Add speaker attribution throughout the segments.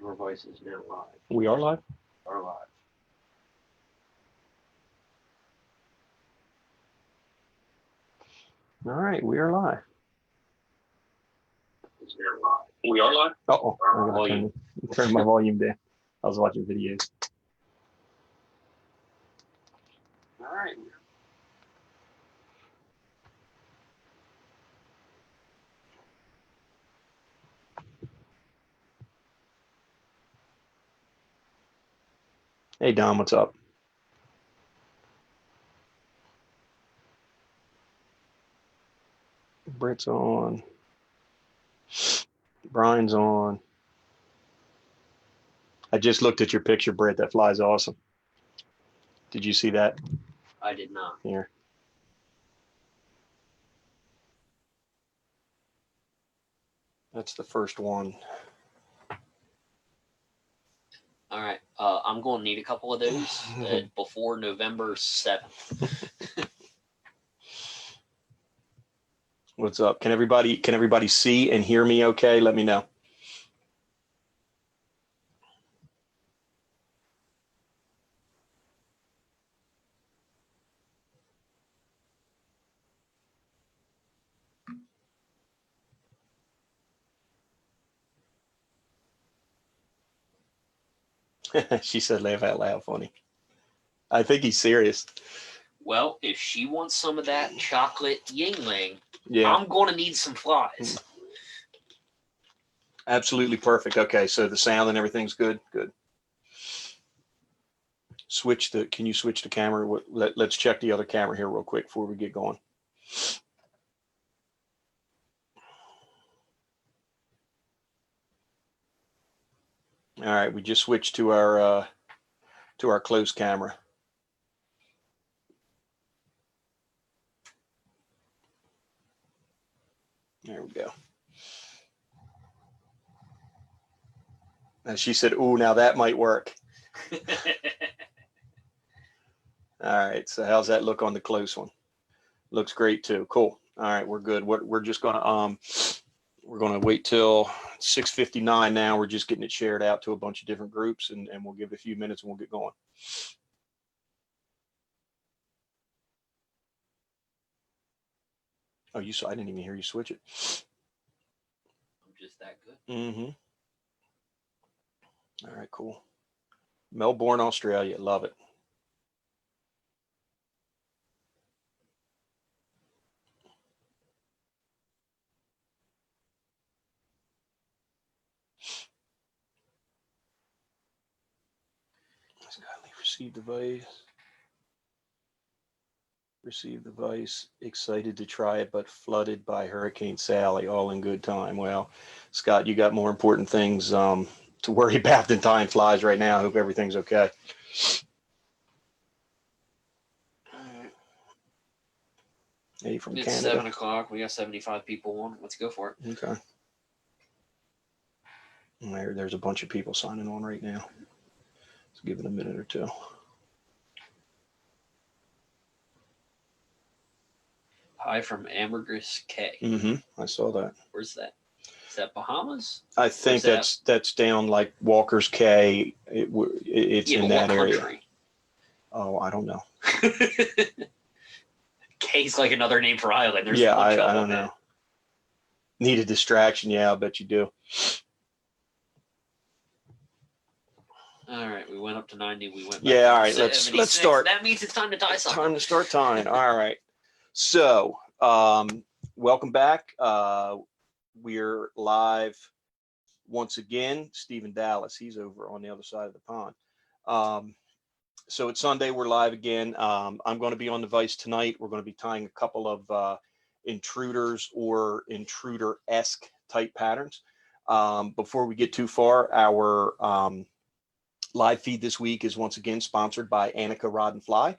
Speaker 1: Norvise is now live.
Speaker 2: We are live?
Speaker 1: Are live.
Speaker 2: All right, we are live.
Speaker 1: Is now live.
Speaker 2: We are live? Uh-oh, I'm going
Speaker 1: Volume.
Speaker 2: to turn my volume down. I was watching videos.
Speaker 1: All right.
Speaker 2: Hey, Dom, what's up? Britt's on. Brian's on. I just looked at your picture, Britt. That fly's awesome. Did you see that?
Speaker 1: I did not.
Speaker 2: Here. That's the first one.
Speaker 1: All right. I'm going to need a couple of those before November 7th.
Speaker 2: What's up? Can everybody see and hear me okay? Let me know. She said, laugh out loud, funny. I think he's serious.
Speaker 1: Well, if she wants some of that chocolate yingling,
Speaker 2: Yeah.
Speaker 1: I'm going to need some flies.
Speaker 2: Absolutely perfect. Okay, so the sound and everything's good? Good. Can you switch the camera? Let's check the other camera here real quick before we get going. All right, we just switched to our close camera. There we go. And she said, "Ooh, now that might work." All right, so how's that look on the close one? Looks great too. Cool. All right, we're good. We're just gonna wait till 6:59 now. We're just getting it shared out to a bunch of different groups, and we'll give it a few minutes and we'll get going. Oh, you saw? I didn't even hear you switch it.
Speaker 1: I'm just that good.
Speaker 2: Mm-hmm. All right, cool. Melbourne, Australia. Love it. Received device. Received the device. Excited to try it, but flooded by Hurricane Sally. All in good time. Well, Scott, you got more important things to worry about than tying flies right now. I hope everything's okay. Hey, from
Speaker 1: It's
Speaker 2: Canada.
Speaker 1: 7 o'clock. We got 75 people on. Let's go for it.
Speaker 2: Okay. There's a bunch of people signing on right now. Let's give it a minute or two.
Speaker 1: Hi from Ambergris K.
Speaker 2: Mm-hmm. I saw that.
Speaker 1: Where's that? Is that Bahamas?
Speaker 2: I think that's down like Walker's Cay. It's in that area.
Speaker 1: Country?
Speaker 2: Oh, I don't know.
Speaker 1: K's like another name for island. There's
Speaker 2: yeah, I don't know. Need a distraction? Yeah, I bet you do.
Speaker 1: All right, we went up to 90. We went back
Speaker 2: yeah.
Speaker 1: to
Speaker 2: All right,
Speaker 1: 76.
Speaker 2: let's start.
Speaker 1: That means it's time to tie something.
Speaker 2: Time to start tying. All right. So, welcome back. We're live once again. Stephen Dallas, he's over on the other side of the pond. So it's Sunday. We're live again. I'm going to be on the vise tonight. We're going to be tying a couple of intruders or intruder-esque type patterns. Before we get too far, our live feed this week is once again sponsored by Annika Rod and Fly.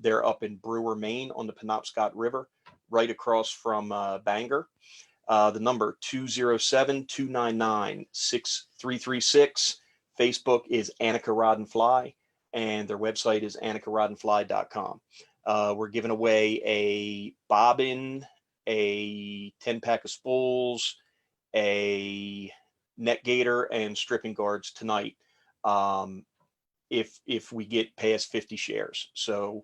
Speaker 2: They're up in Brewer, Maine on the Penobscot River, right across from Bangor. The number 207-299-6336. Facebook is Annika Rod and Fly, and their website is annikarodandfly.com. We're giving away a bobbin, a 10-pack of spools, a net gator and stripping guards tonight. If we get past 50 shares. So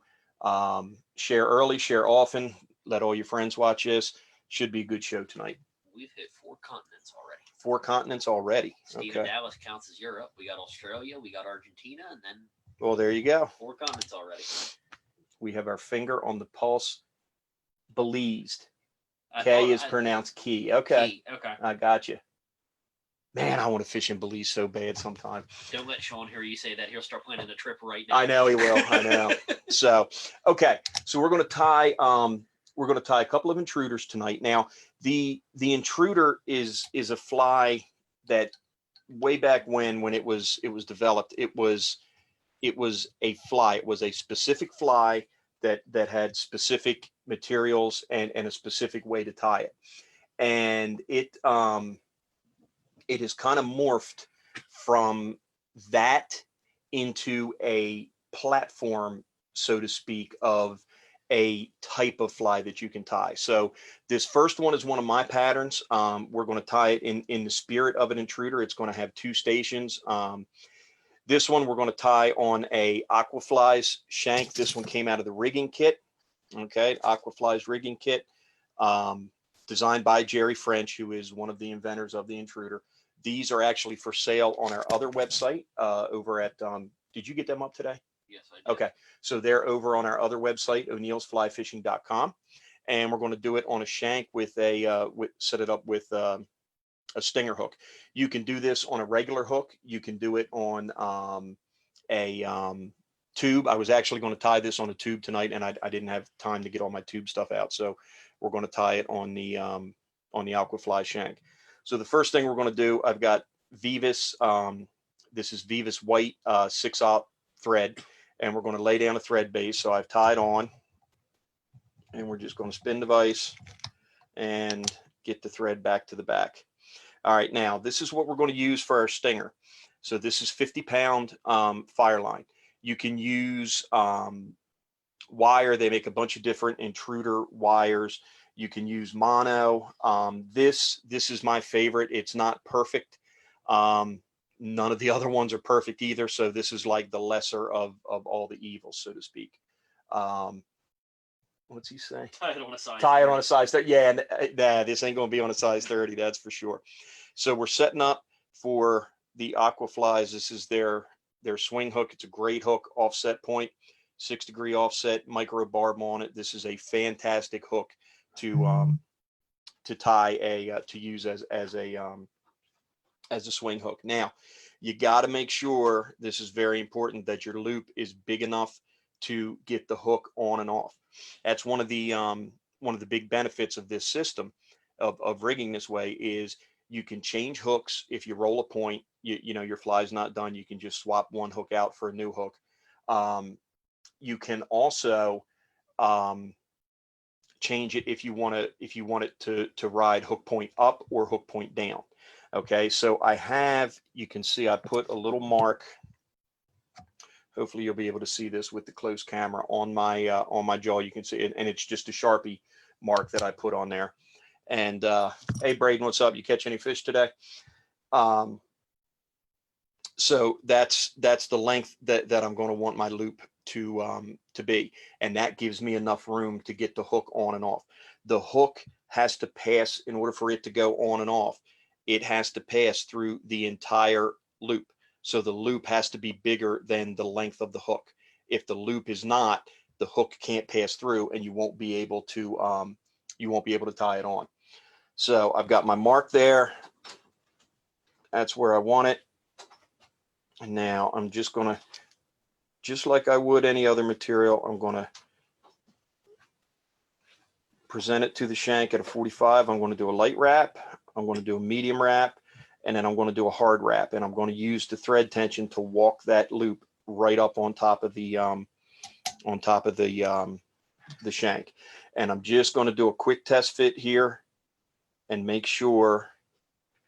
Speaker 2: share early, share often, let all your friends watch this. Should be a good show tonight.
Speaker 1: We've hit 4 continents already.
Speaker 2: 4 continents already.
Speaker 1: Stephen Dallas counts as Europe. We got Australia, we got Argentina, and then
Speaker 2: well, there you go.
Speaker 1: 4 continents already.
Speaker 2: We have our finger on the pulse. Belize. K is pronounced key. Okay.
Speaker 1: Key. Okay.
Speaker 2: I got you. Man, I want to fish in Belize so bad sometime.
Speaker 1: Don't let Sean hear you say that. He'll start planning a trip right now.
Speaker 2: I know he will. I know. So, okay. So we're going to tie a couple of intruders tonight. Now, the intruder is a fly that way back when it was developed, it was a fly. It was a specific fly that had specific materials and a specific way to tie it. And it has kind of morphed from that into a platform, so to speak, of a type of fly that you can tie. So this first one is one of my patterns. We're going to tie it in the spirit of an intruder. It's going to have 2 stations. This one we're going to tie on a Aquaflies shank. This one came out of the rigging kit. Okay, Aquaflies rigging kit, designed by Jerry French, who is one of the inventors of the intruder. These are actually for sale on our other website over at, did you get them up today?
Speaker 1: Yes, I did.
Speaker 2: Okay, so they're over on our other website, o'neillsflyfishing.com. And we're going to do it on a shank with set it up with a stinger hook. You can do this on a regular hook. You can do it on a tube. I was actually going to tie this on a tube tonight, and I didn't have time to get all my tube stuff out. So we're going to tie it on the Aquafly shank. So the first thing we're going to do, I've got Vivis. This is Vivis white 6/0 thread, and we're going to lay down a thread base. So I've tied on, and we're just going to spin the vise and get the thread back to the back. All right, now this is what we're going to use for our stinger. So this is 50-pound fire line. You can use wire. They make a bunch of different intruder wires. You can use mono. This is my favorite. It's not perfect. None of the other ones are perfect either. So this is like the lesser of all the evils, so to speak. What's he say?
Speaker 1: Tie it on a size.
Speaker 2: Tie it on a size 30. Yeah, nah, this ain't going to be on a size 30. That's for sure. So we're setting up for the Aquaflies. This is their swing hook. It's a great hook, offset point, 6-degree offset, micro barb on it. This is a fantastic hook to tie to use as a swing hook. Now, you got to make sure, this is very important, that your loop is big enough to get the hook on and off. That's one of the big benefits of this system of rigging this way is you can change hooks. If you roll a point, you know your fly's not done, you can just swap one hook out for a new hook. You can also change it if you want it to ride hook point up or hook point down. Okay, so you can see I put a little mark. Hopefully you'll be able to see this with the close camera on my jaw. You can see it, and it's just a Sharpie mark that I put on there. And hey, Braden, what's up? You catch any fish today? So that's the length that I'm going to want my loop to be, and that gives me enough room to get the hook on and off. The hook has to pass, in order for it to go on and off, it has to pass through the entire loop. So the loop has to be bigger than the length of the hook. If the loop is not, the hook can't pass through, and you won't be able to tie it on. So I've got my mark there. That's where I want it. And now I'm just going to, just like I would any other material, I'm going to present it to the shank at a 45. I'm going to do a light wrap. I'm going to do a medium wrap, and then I'm going to do a hard wrap. And I'm going to use the thread tension to walk that loop right up on top of the shank. And I'm just going to do a quick test fit here and make sure,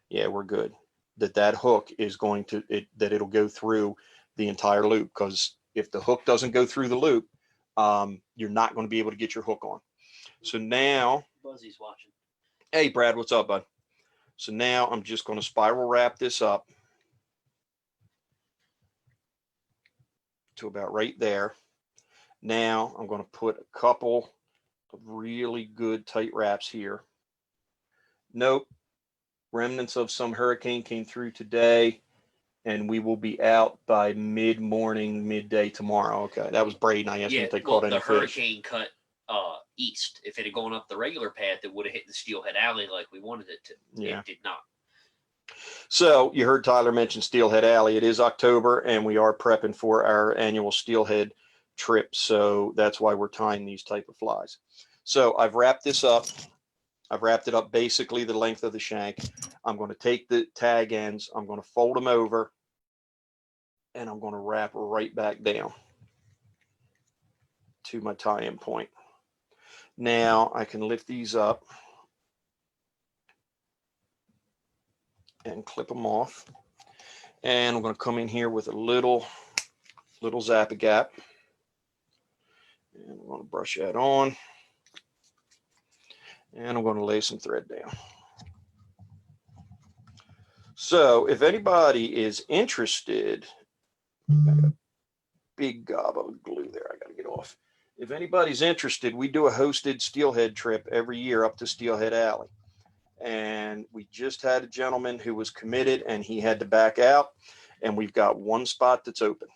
Speaker 2: yeah, we're good, that hook is going to, that it'll go through the entire loop. Because if the hook doesn't go through the loop, you're not going to be able to get your hook on. So now,
Speaker 1: Buzzy's watching.
Speaker 2: hey, Brad, what's up, bud? So now I'm just going to spiral wrap this up to about right there. Now I'm going to put a couple of really good tight wraps here. Nope, remnants of some hurricane came through today, and we will be out by mid-morning, midday tomorrow. Okay, that was Braden. I asked him if they caught any
Speaker 1: the
Speaker 2: fish.
Speaker 1: hurricane cut east. If it had gone up the regular path, it would have hit the Steelhead Alley like we wanted it to.
Speaker 2: Yeah.
Speaker 1: It did not.
Speaker 2: So you heard Tyler mention Steelhead Alley. It is October, and we are prepping for our annual Steelhead trip. So that's why we're tying these type of flies. So I've wrapped this up. I've wrapped it up basically the length of the shank. I'm going to take the tag ends. I'm going to fold them over, and I'm going to wrap right back down to my tie-in point. Now I can lift these up and clip them off. And I'm going to come in here with a little Zap-A-Gap. And I'm going to brush that on. And I'm going to lay some thread down. So if anybody is interested, I got a big gob of glue there I got to get off. If anybody's interested, we do a hosted steelhead trip every year up to Steelhead Alley. And we just had a gentleman who was committed and he had to back out. And we've got one spot that's open.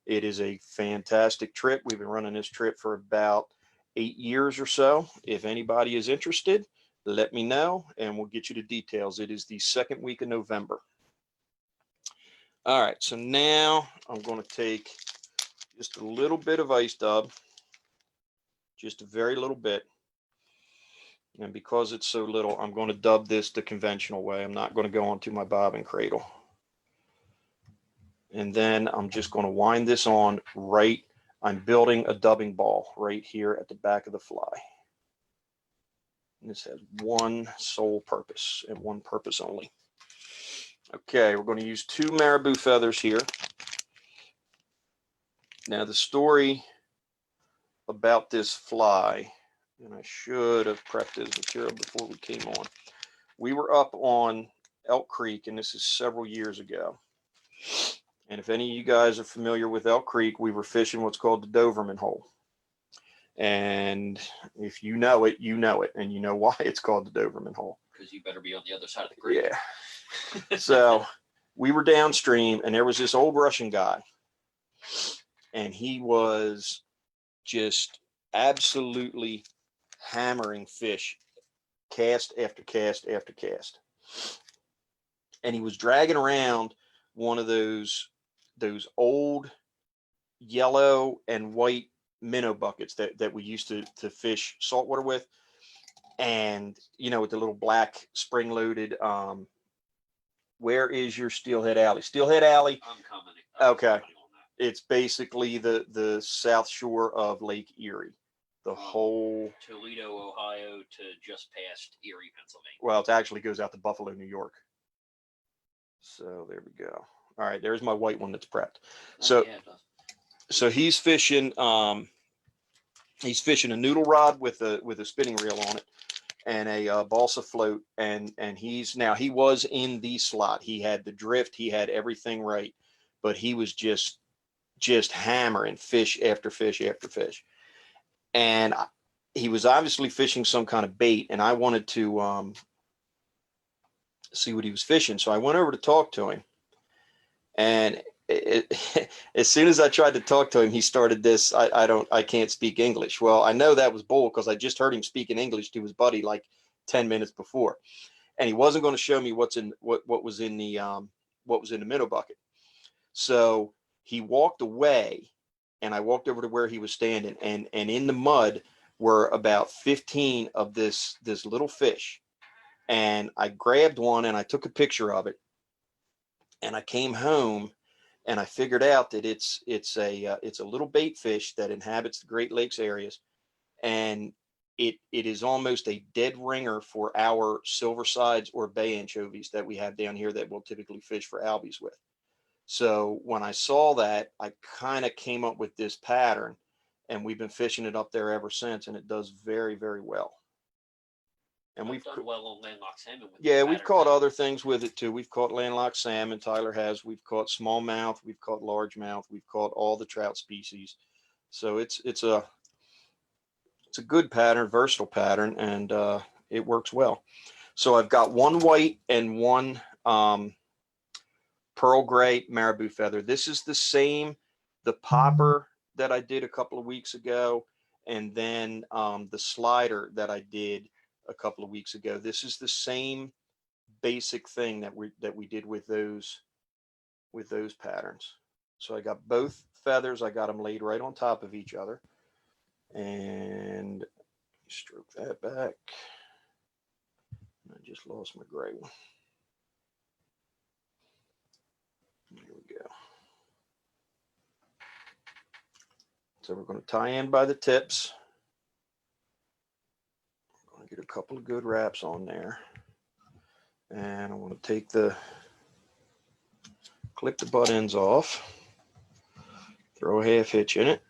Speaker 2: It is a fantastic trip. We've been running this trip for about 8 years or so. If anybody is interested, let me know and we'll get you the details. It is the second week of November. All right, so now I'm going to take just a little bit of ice dub, just a very little bit. And because it's so little, I'm going to dub this the conventional way. I'm not going to go onto my bobbin cradle. And then I'm just going to wind this on right. I'm building a dubbing ball right here at the back of the fly. And this has one sole purpose and one purpose only. Okay, we're going to use 2 marabou feathers here. Now the story about this fly, and I should have prepped this material before we came on. We were up on Elk Creek, and this is several years ago. And if any of you guys are familiar with Elk Creek, we were fishing what's called the Doverman hole. And if you know it, and you know why it's called the Doverman hole.
Speaker 1: Because you better be on the other side of the creek.
Speaker 2: Yeah. So we were downstream, and there was this old Russian guy, and he was just absolutely hammering fish, cast after cast after cast. And he was dragging around one of those old yellow and white minnow buckets that we used to fish saltwater with. And, you know, with the little black spring-loaded, where is your Steelhead Alley? Steelhead Alley.
Speaker 1: I'm coming.
Speaker 2: Okay. It's basically the south shore of Lake Erie. The whole
Speaker 1: Toledo, Ohio to just past Erie, Pennsylvania.
Speaker 2: Well, it actually goes out to Buffalo, New York. So there we go. All right, there's my white one that's prepped. So,
Speaker 1: yeah, it does.
Speaker 2: So he's fishing a noodle rod with a spinning reel on it and a balsa float, and he was in the slot. He had the drift, he had everything right, but he was just hammering fish after fish after fish. And he was obviously fishing some kind of bait, and I wanted to see what he was fishing. So I went over to talk to him, and as soon as I tried to talk to him, he started this. I can't speak English. Well, I know that was bull because I just heard him speaking English to his buddy like 10 minutes before, and he wasn't going to show me what was in the minnow bucket. So he walked away, and I walked over to where he was standing, and in the mud were about 15 of this little fish, and I grabbed one and I took a picture of it, and I came home. And I figured out that it's a little bait fish that inhabits the Great Lakes areas, and it is almost a dead ringer for our silver sides or bay anchovies that we have down here that we'll typically fish for albies with. So when I saw that, I kind of came up with this pattern, and we've been fishing it up there ever since, and it does very, very well. And
Speaker 1: we've done well on landlocked salmon with
Speaker 2: yeah, we've caught other things with it too. We've caught landlocked salmon. Tyler has. We've caught smallmouth. We've caught largemouth. We've caught all the trout species. So it's a good pattern, versatile pattern, and it works well. So I've got one white and one pearl gray marabou feather. This is the same, the popper that I did a couple of weeks ago, and then the slider that I did a couple of weeks ago. This is the same basic thing that we did with those patterns. So I got both feathers. I got them laid right on top of each other, and stroke that back. I just lost my gray one. There we go. So we're going to tie in by the tips. I'm going to get a couple of good wraps on there. And I want to clip the butt ends off, throw a half hitch in it,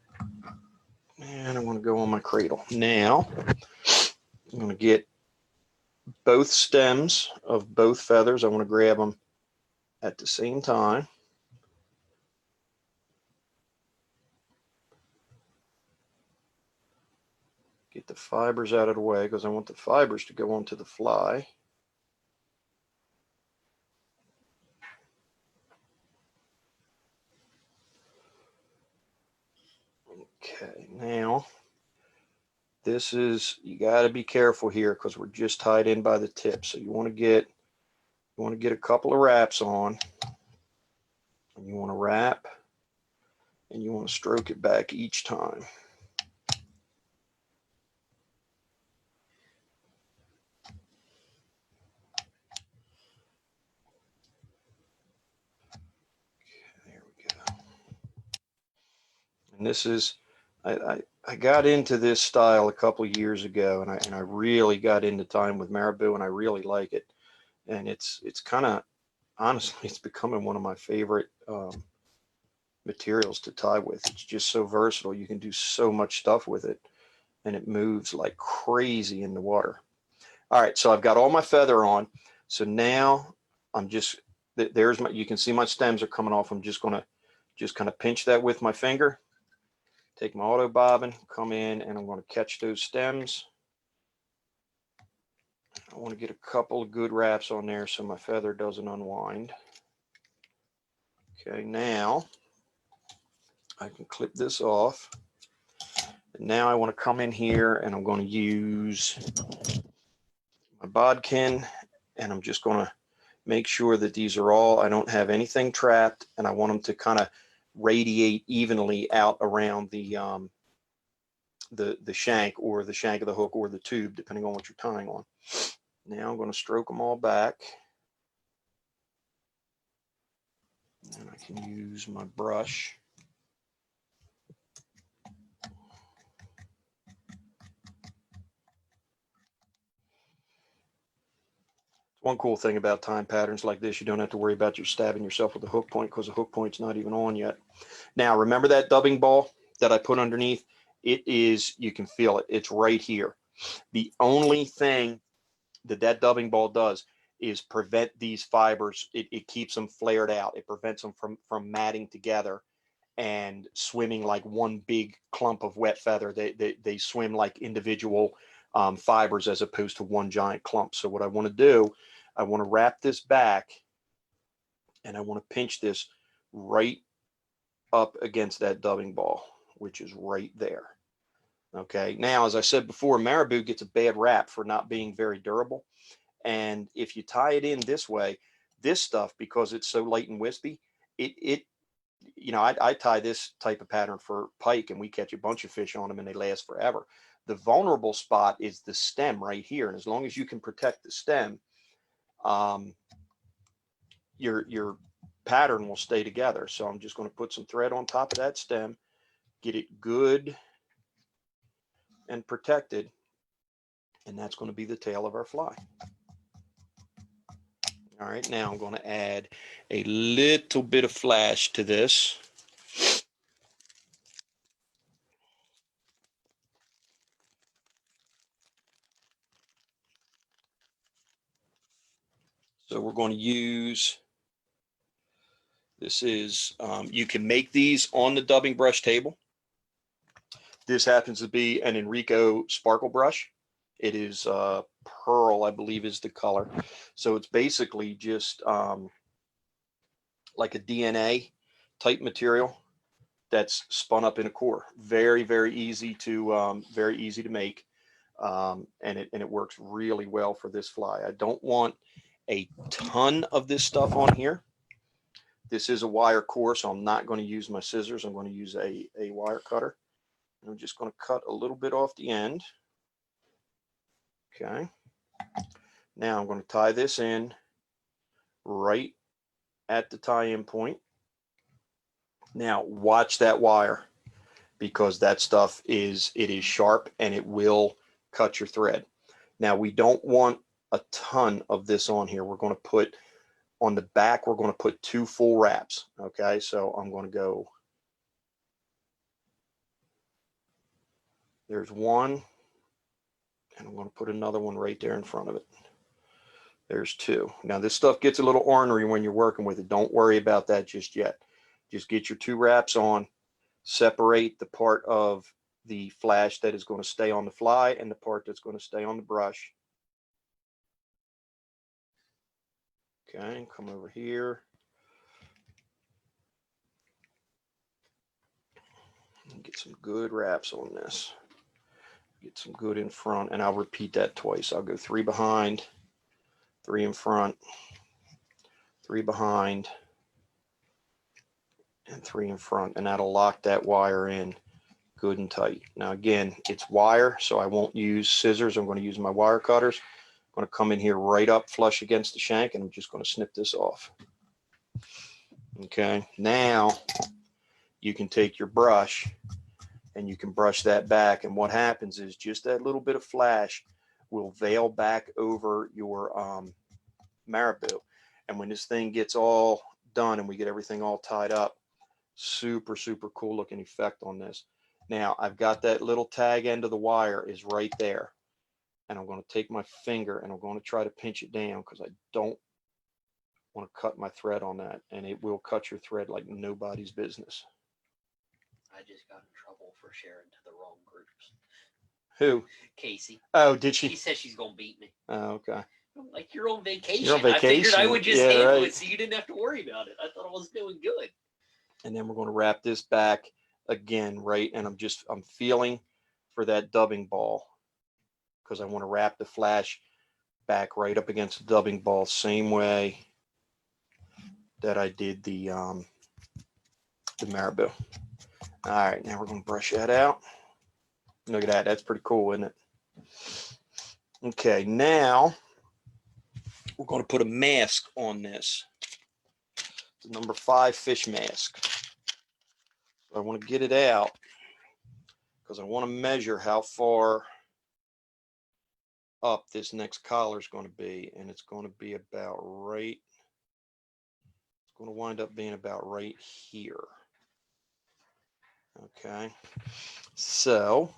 Speaker 2: and I want to go on my cradle. Now, I'm going to get both stems of both feathers. I want to grab them at the same time. Get the fibers out of the way because I want the fibers to go onto the fly. Okay, now this is, you got to be careful here because we're just tied in by the tip. So you want to get a couple of wraps on, and you want to wrap and you want to stroke it back each time. And this is, I got into this style a couple of years ago, and I really got into tying with marabou, and I really like it. And it's kind of, honestly, it's becoming one of my favorite materials to tie with. It's just so versatile. You can do so much stuff with it, and it moves like crazy in the water. All right, so I've got all my feather on. So now I'm just, there's my, you can see my stems are coming off. I'm just going to kind of pinch that with my finger. Take my auto bobbin, come in, and I'm going to catch those stems. I want to get a couple of good wraps on there so my feather doesn't unwind. Okay, now I can clip this off. And now I want to come in here and I'm going to use my bodkin, and I'm just going to make sure that these are all, I don't have anything trapped, and I want them to kind of radiate evenly out around the shank, or the shank of the hook, or the tube, depending on what you're tying on. Now I'm going to stroke them all back. And I can use my brush. One cool thing about tying patterns like this, you don't have to worry about you stabbing yourself with a hook point because the hook point's not even on yet. Now, remember that dubbing ball that I put underneath? It is, you can feel it. It's right here. The only thing that dubbing ball does is prevent these fibers. It keeps them flared out. It prevents them from matting together and swimming like one big clump of wet feather. They swim like individual fibers as opposed to one giant clump. So what I want to do, I want to wrap this back, and I want to pinch this right up against that dubbing ball, which is right there. Okay, now, as I said before, marabou gets a bad rap for not being very durable. And if you tie it in this way, this stuff, because it's so light and wispy, it you know, I tie this type of pattern for pike, and we catch a bunch of fish on them, and they last forever. The vulnerable spot is the stem right here, and as long as you can protect the stem, your pattern will stay together. So I'm just going to put some thread on top of that stem, get it good and protected, and that's going to be the tail of our fly. All right, now I'm going to add a little bit of flash to this. So we're going to use, this is, you can make these on the dubbing brush table. This happens to be an Enrico sparkle brush. It is pearl, I believe is the color. So it's basically just like a DNA type material that's spun up in a core. Very, very easy to make. And it works really well for this fly. I don't want a ton of this stuff on here. This is a wire core, so I'm not going to use my scissors. I'm going to use a wire cutter. And I'm just going to cut a little bit off the end. Okay. Now I'm going to tie this in right at the tie-in point. Now watch that wire, because that stuff is sharp and it will cut your thread. Now we don't want a ton of this on here. We're going to put on the back, we're going to put 2 full wraps. Okay, so I'm going to go, there's one, and I'm going to put another one right there in front of it. There's 2. Now this stuff gets a little ornery when you're working with it. Don't worry about that just yet. Just get your 2 wraps on, separate the part of the flash that is going to stay on the fly and the part that's going to stay on the brush. Okay, come over here. Get some good wraps on this. Get some good in front, and I'll repeat that twice. I'll go 3 behind, 3 in front, 3 behind, and 3 in front, and that'll lock that wire in good and tight. Now again, it's wire, so I won't use scissors. I'm going to use my wire cutters. I'm going to come in here right up flush against the shank, and I'm just going to snip this off. Okay, now you can take your brush and you can brush that back, and what happens is just that little bit of flash will veil back over your marabou. And when this thing gets all done and we get everything all tied up, super, super cool looking effect on this. Now I've got that little tag end of the wire is right there. And I'm going to take my finger and I'm going to try to pinch it down, because I don't want to cut my thread on that. And it will cut your thread like nobody's business.
Speaker 1: I just got in trouble for sharing to the wrong groups.
Speaker 2: Who?
Speaker 1: Casey.
Speaker 2: Oh, did she?
Speaker 1: She says she's going to beat me.
Speaker 2: Oh, okay.
Speaker 1: I'm like, you're on vacation.
Speaker 2: You're on vacation.
Speaker 1: I figured I would just handle
Speaker 2: right.
Speaker 1: it so you didn't have to worry about it. I thought I was doing good.
Speaker 2: And then we're going to wrap this back again, right? And I'm feeling for that dubbing ball, because I want to wrap the flash back right up against the dubbing ball, same way that I did the marabou. All right, now we're going to brush that out. Look at that. That's pretty cool, isn't it? Okay, now we're going to put a mask on this. The number 5 fish mask. So I want to get it out because I want to measure how far up this next collar is going to be, and it's going to be about right. It's going to wind up being about right here. Okay, so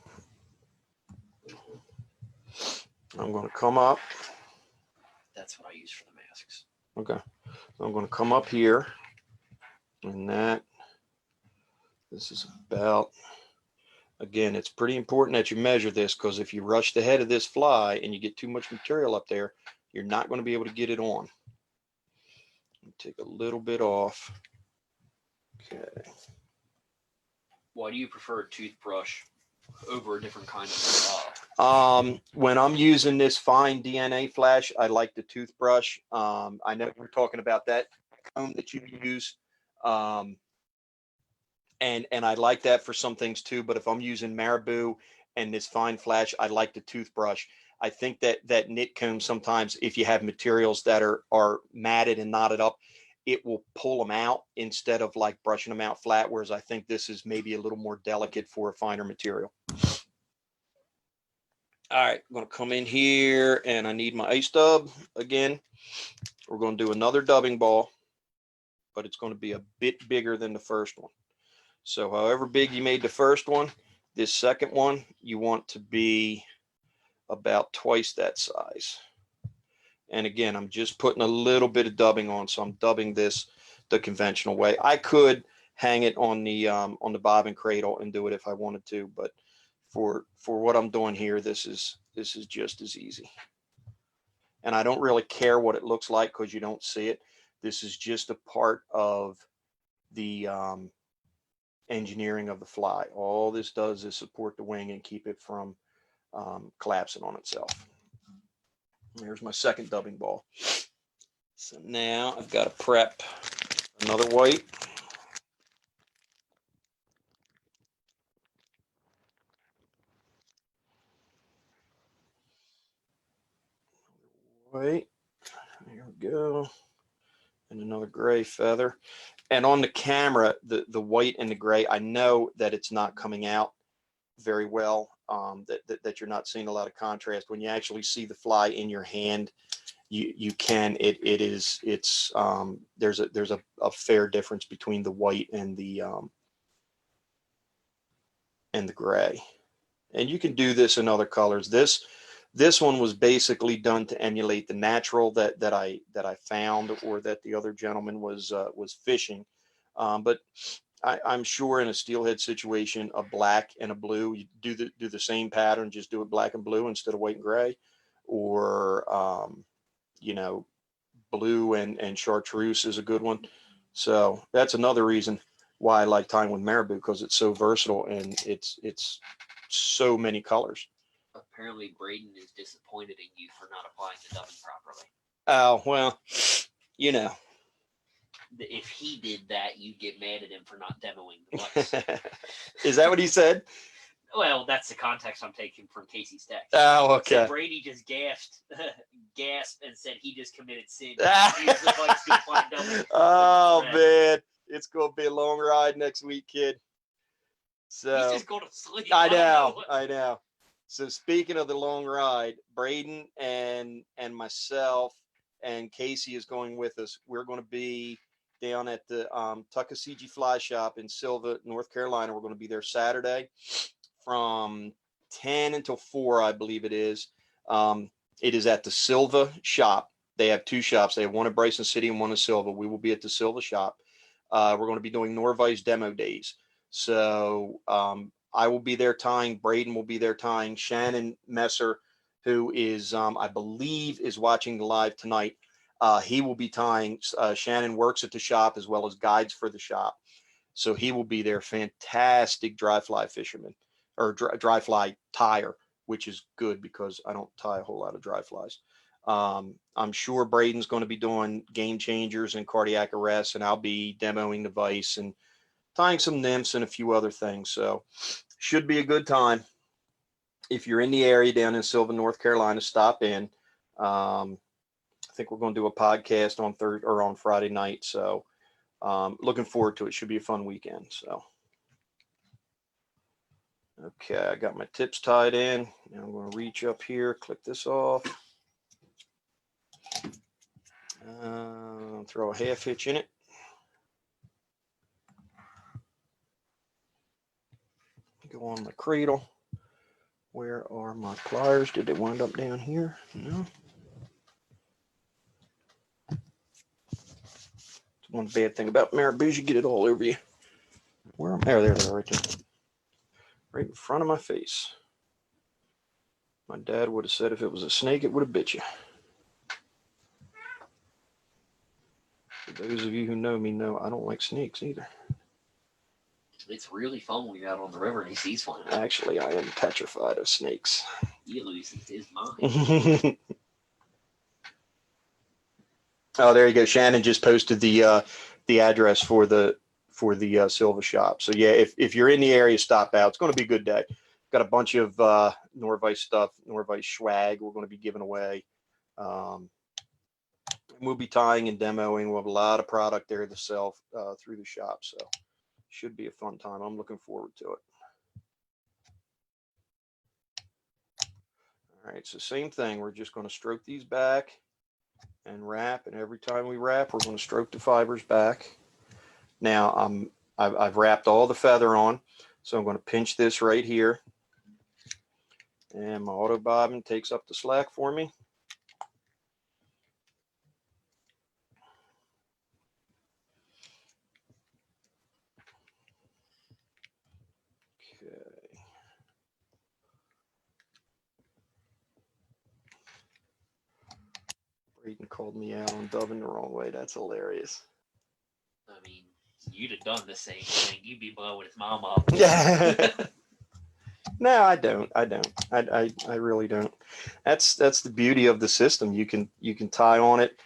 Speaker 2: I'm going to come up.
Speaker 1: That's what I use for the masks.
Speaker 2: Okay, so I'm going to come up here, and this is about, again, it's pretty important that you measure this, because if you rush the head of this fly and you get too much material up there, you're not going to be able to get it on. Take a little bit off. Okay.
Speaker 1: Why do you prefer a toothbrush over a different kind of
Speaker 2: When I'm using this fine DNA flash, I like the toothbrush. I know we're talking about that comb that you use. And I like that for some things too, but if I'm using marabou and this fine flash, I like the toothbrush. I think that knit comb, sometimes if you have materials that are matted and knotted up, it will pull them out instead of like brushing them out flat, whereas I think this is maybe a little more delicate for a finer material. All right, I'm going to come in here and I need my ice dub again. We're going to do another dubbing ball, but it's going to be a bit bigger than the first one. So however big you made the first one, this second one, you want to be about twice that size. And again, I'm just putting a little bit of dubbing on, so I'm dubbing this the conventional way. I could hang it on the bobbin cradle and do it if I wanted to, but for what I'm doing here, this is just as easy. And I don't really care what it looks like because you don't see it. This is just a part of the engineering of the fly. All this does is support the wing and keep it from collapsing on itself. There's my second dubbing ball. So now I've got to prep another white. White. There we go. And another gray feather. And on the camera, the white and the gray, I know that it's not coming out very well, that you're not seeing a lot of contrast. When you actually see the fly in your hand, you can, it's there's a fair difference between the white and the gray. And you can do this in other colors. This one was basically done to emulate the natural that I found, or that the other gentleman was fishing. But I'm sure in a steelhead situation, a black and a blue, you do the same pattern, just do it black and blue instead of white and gray, or you know, blue and chartreuse is a good one. So that's another reason why I like tying with marabou, because it's so versatile and it's so many colors.
Speaker 1: Apparently, Braden is disappointed in you for not applying the dubbing properly.
Speaker 2: Oh, well, you know.
Speaker 1: If he did that, you'd get mad at him for not demoing the device.
Speaker 2: Is that what he said?
Speaker 1: Well, that's the context I'm taking from Casey's text.
Speaker 2: Oh, okay.
Speaker 1: So Brady just gasped and said he just committed sin. Used the device to apply dubbing.
Speaker 2: Oh, man. It's going to be a long ride next week, kid. So
Speaker 1: he's just going to sleep.
Speaker 2: I know. So speaking of the long ride, Braden and myself and Casey is going with us. We're going to be down at the Tuckasegee Fly Shop in Silva, North Carolina. We're going to be there Saturday from 10 until 4, I believe it is. It is at the Silva shop. They have two shops. They have one in Bryson City and one in Silva. We will be at the Silva shop. We're going to be doing Nor-vise demo days. So I will be there tying. Braden will be there tying. Shannon Messer, who is, I believe, is watching the live tonight. He will be tying. Shannon works at the shop as well as guides for the shop. So he will be there. Fantastic dry fly fisherman, or dry fly tyer, which is good because I don't tie a whole lot of dry flies. I'm sure Braden's going to be doing game changers and cardiac arrests, and I'll be demoing the vise and tying some nymphs and a few other things. So should be a good time. If you're in the area down in Silva, North Carolina, stop in. I think we're going to do a podcast on Thursday or on Friday night. So looking forward to it. Should be a fun weekend. So, okay, I got my tips tied in. Now I'm going to reach up here, click this off. Throw a half hitch in it. Go on my cradle. Where are my pliers? Did they wind up down here? No. One bad thing about marabou, you get it all over you. Where am I? There they are, right there. Right in front of my face. My dad would have said if it was a snake, it would have bit you. For those of you who know me know I don't like snakes either.
Speaker 1: It's really fun when you're out on the river and he sees one.
Speaker 2: Actually, I am petrified of snakes.
Speaker 1: He loses his mind.
Speaker 2: Oh, there you go. Shannon just posted the address for the Silva shop. So yeah, if you're in the area, stop out. It's going to be a good day. Got a bunch of Nor-vise stuff, Nor-vise swag we're going to be giving away. We'll be tying and demoing. We'll have a lot of product there to sell through the shop. So should be a fun time. I'm looking forward to it. All right, so same thing. We're just going to stroke these back and wrap, and every time we wrap, we're going to stroke the fibers back. Now I've wrapped all the feather on, so I'm going to pinch this right here, and my auto bobbin takes up the slack for me. Braden called me out on dubbing the wrong way. That's hilarious.
Speaker 1: I mean, you'd have done the same thing. You'd be blowing his mom up.
Speaker 2: Yeah. No, I don't. I really don't. That's the beauty of the system. You can tie on it,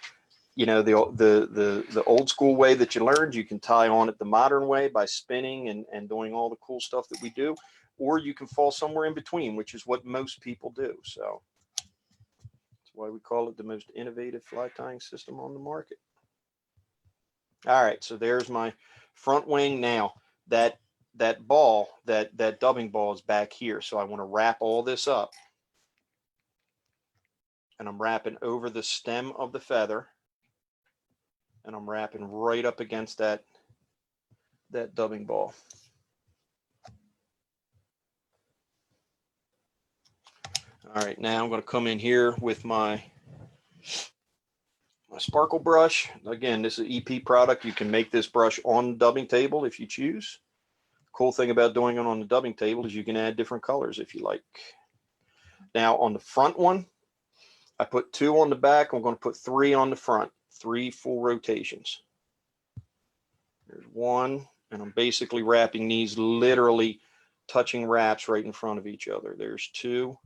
Speaker 2: you know, the old school way that you learned. You can tie on it the modern way by spinning and doing all the cool stuff that we do, or you can fall somewhere in between, which is what most people do. So that's why we call it the most innovative fly tying system on the market. All right, so there's my front wing. Now that ball, that dubbing ball is back here. So I want to wrap all this up. And I'm wrapping over the stem of the feather. And I'm wrapping right up against that dubbing ball. All right, now I'm going to come in here with my sparkle brush. Again, this is an EP product. You can make this brush on the dubbing table if you choose. Cool thing about doing it on the dubbing table is you can add different colors if you like. Now on the front one, I put 2 on the back. I'm going to put 3 on the front, 3 full rotations. There's 1, and I'm basically wrapping these literally touching wraps right in front of each other. There's 2,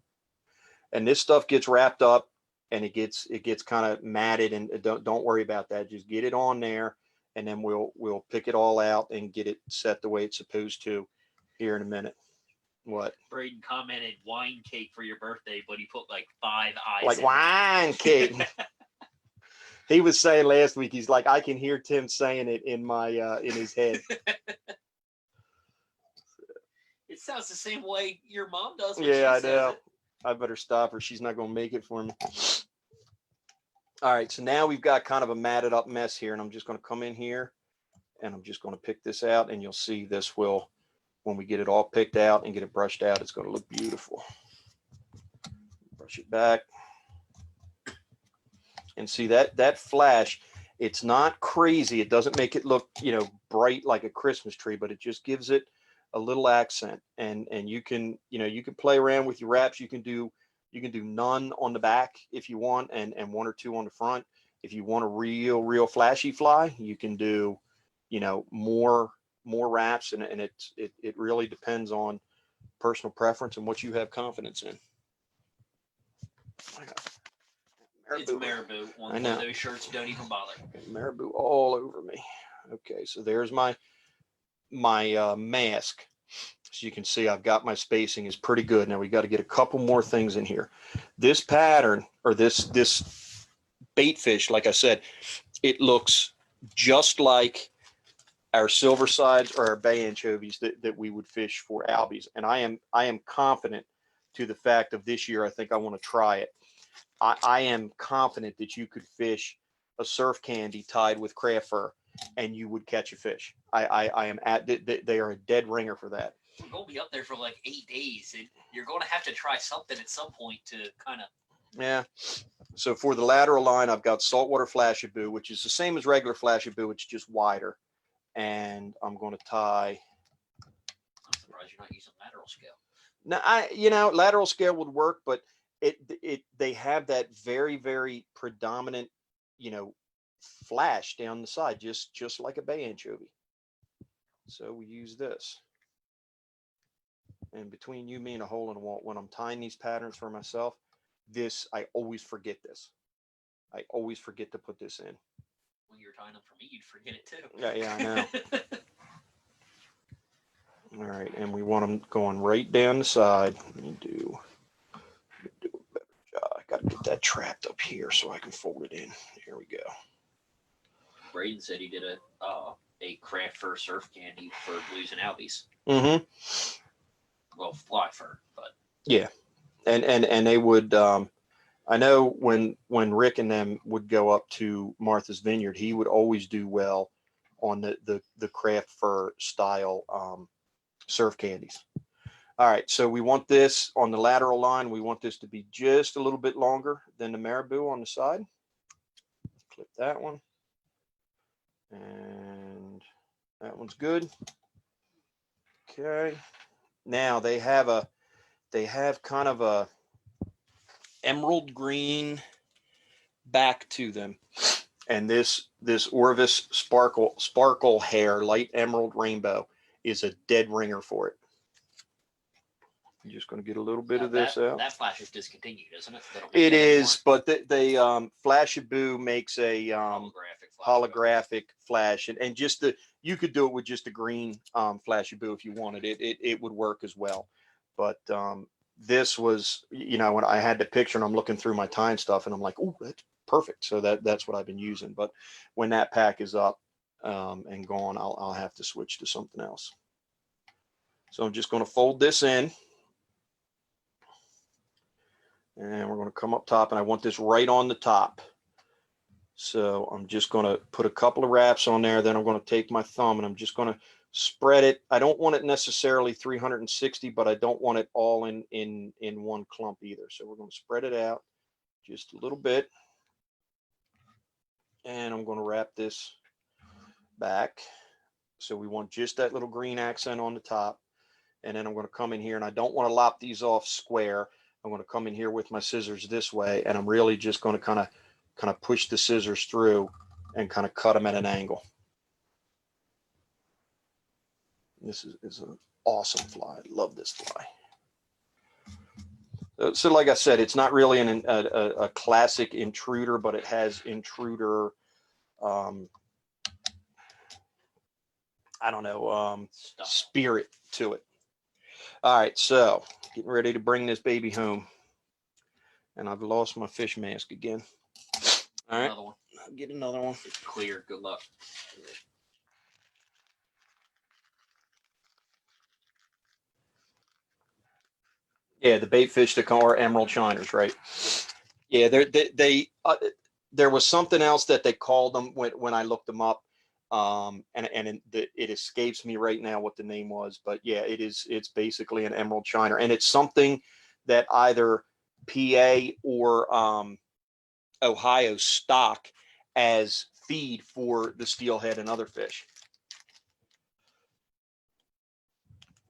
Speaker 2: and this stuff gets wrapped up and it gets kind of matted, and don't worry about that. Just get it on there, and then we'll pick it all out and get it set the way it's supposed to here in a minute. What?
Speaker 1: Braden commented wine cake for your birthday, but he put like 5 eyes.
Speaker 2: Like wine cake. He was saying last week, he's like, I can hear Tim saying it in my in his head.
Speaker 1: It sounds the same way your mom does.
Speaker 2: Yeah, I know. I better stop her. She's not going to make it for me. All right, so now we've got kind of a matted up mess here, and I'm just going to come in here, and I'm just going to pick this out, and you'll see this will, when we get it all picked out and get it brushed out, it's going to look beautiful. Brush it back. And see that flash, it's not crazy. It doesn't make it look, you know, bright like a Christmas tree, but it just gives it a little accent. And you can, you know, you can play around with your wraps. You can do none on the back if you want, and 1 or 2 on the front. If you want a real flashy fly, you can do, you know, more wraps, and it really depends on personal preference and what you have confidence in.
Speaker 1: Marabou. It's Marabou. One of those shirts, don't even bother.
Speaker 2: Marabou all over me. Okay, so there's my mask. So you can see I've got my spacing is pretty good. Now we got to get a couple more things in here. This pattern, or this bait fish, like I said, it looks just like our silver sides or our bay anchovies that we would fish for albies. And I am confident to the fact of this year. I think I want to try it. I am confident that you could fish a surf candy tied with craft fur and you would catch a fish. I am they are a dead ringer for that.
Speaker 1: We're going to be up there for like 8 days, and you're going to have to try something at some point to kind of.
Speaker 2: Yeah. So for the lateral line, I've got saltwater flashabou, which is the same as regular flashabou. It's just wider. And I'm going to tie.
Speaker 1: I'm surprised you're not using lateral scale.
Speaker 2: Now, lateral scale would work, but they have that very, very predominant, you know, flash down the side, just like a bay anchovy. So we use this. And between you, me, and a hole in the wall, when I'm tying these patterns for myself, I always forget this. I always forget to put this in.
Speaker 1: When you're tying them for me, you'd forget it too.
Speaker 2: Yeah, I know. All right, and we want them going right down the side. Let me do a better job. I got to get that trapped up here so I can fold it in. Here we go.
Speaker 1: Braden said he did a craft fur surf candy for blues and albies.
Speaker 2: Mm-hmm.
Speaker 1: Well, fly fur, but
Speaker 2: yeah, and they would. I know when Rick and them would go up to Martha's Vineyard, he would always do well on the craft fur style surf candies. All right, so we want this on the lateral line. We want this to be just a little bit longer than the Marabou on the side. Clip that one. And that one's good. Okay. Now they have kind of a emerald green back to them. And this Orvis sparkle hair, light emerald rainbow, is a dead ringer for it. I'm just going to get a little bit of this out.
Speaker 1: That flash is discontinued, isn't it?
Speaker 2: It is, but they Flashaboo makes a holographic flash, and just you could do it with just a green Flashaboo if you wanted it. It would work as well. But this was, when I had the picture and I'm looking through my time stuff and I'm like, oh, that's perfect. So that's what I've been using. But when that pack is up and gone, I'll have to switch to something else. So I'm just going to fold this in. And we're going to come up top, and I want this right on the top. So I'm just going to put a couple of wraps on there. Then I'm going to take my thumb and I'm just going to spread it. I don't want it necessarily 360, but I don't want it all in one clump either. So we're going to spread it out just a little bit. And I'm going to wrap this back. So we want just that little green accent on the top. And then I'm going to come in here, and I don't want to lop these off square. I'm going to come in here with my scissors this way, and I'm really just going to kind of push the scissors through and kind of cut them at an angle. This is an awesome fly. I love this fly. So like I said, it's not really a classic Intruder, but it has Intruder, spirit to it. All right, so getting ready to bring this baby home. And I've lost my fish mask again. All right,
Speaker 1: Another one.
Speaker 2: I'll get another one.
Speaker 1: It's clear. Good luck.
Speaker 2: Yeah, the bait fish that are emerald shiners, right? Yeah, there was something else that they called them when I looked them up, and it escapes me right now what the name was, but yeah, it's basically an emerald shiner, and it's something that either PA or Ohio stock as feed for the steelhead and other fish.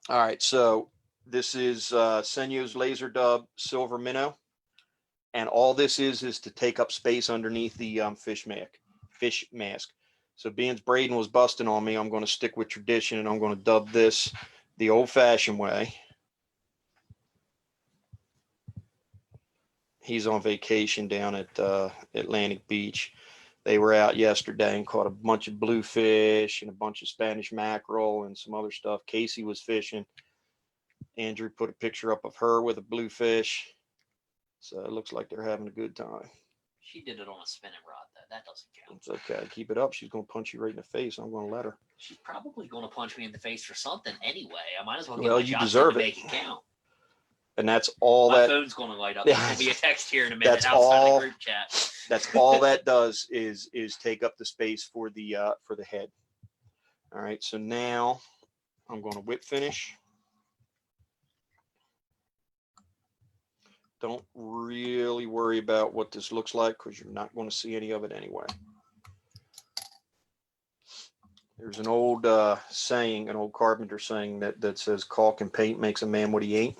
Speaker 2: All right, so this is Senyo's Laser Dub Silver Minnow, and all this is to take up space underneath the fish mask. So being Braden was busting on me, I'm going to stick with tradition, and I'm going to dub this the old-fashioned way. He's on vacation down at Atlantic Beach. They were out yesterday and caught a bunch of bluefish and a bunch of Spanish mackerel and some other stuff. Casey was fishing. Andrew put a picture up of her with a bluefish. So it looks like they're having a good time.
Speaker 1: She did it on a spinning rod, though. That doesn't count.
Speaker 2: It's okay. Keep it up. She's going to punch you right in the face. I'm going to let her.
Speaker 1: She's probably going to punch me in the face for something anyway. I might as well get
Speaker 2: Well,
Speaker 1: my
Speaker 2: you
Speaker 1: shots
Speaker 2: deserve
Speaker 1: to
Speaker 2: it.
Speaker 1: make it count.
Speaker 2: And that's all
Speaker 1: my
Speaker 2: that.
Speaker 1: My phone's going to light up. There's going to be a text here in a minute
Speaker 2: That's
Speaker 1: outside
Speaker 2: all,
Speaker 1: the group chat.
Speaker 2: That's all that does is take up the space for the head. All right. So now I'm going to whip finish. Don't really worry about what this looks like because you're not going to see any of it anyway. There's an old saying, an old carpenter saying that says caulk and paint makes a man what he ain't.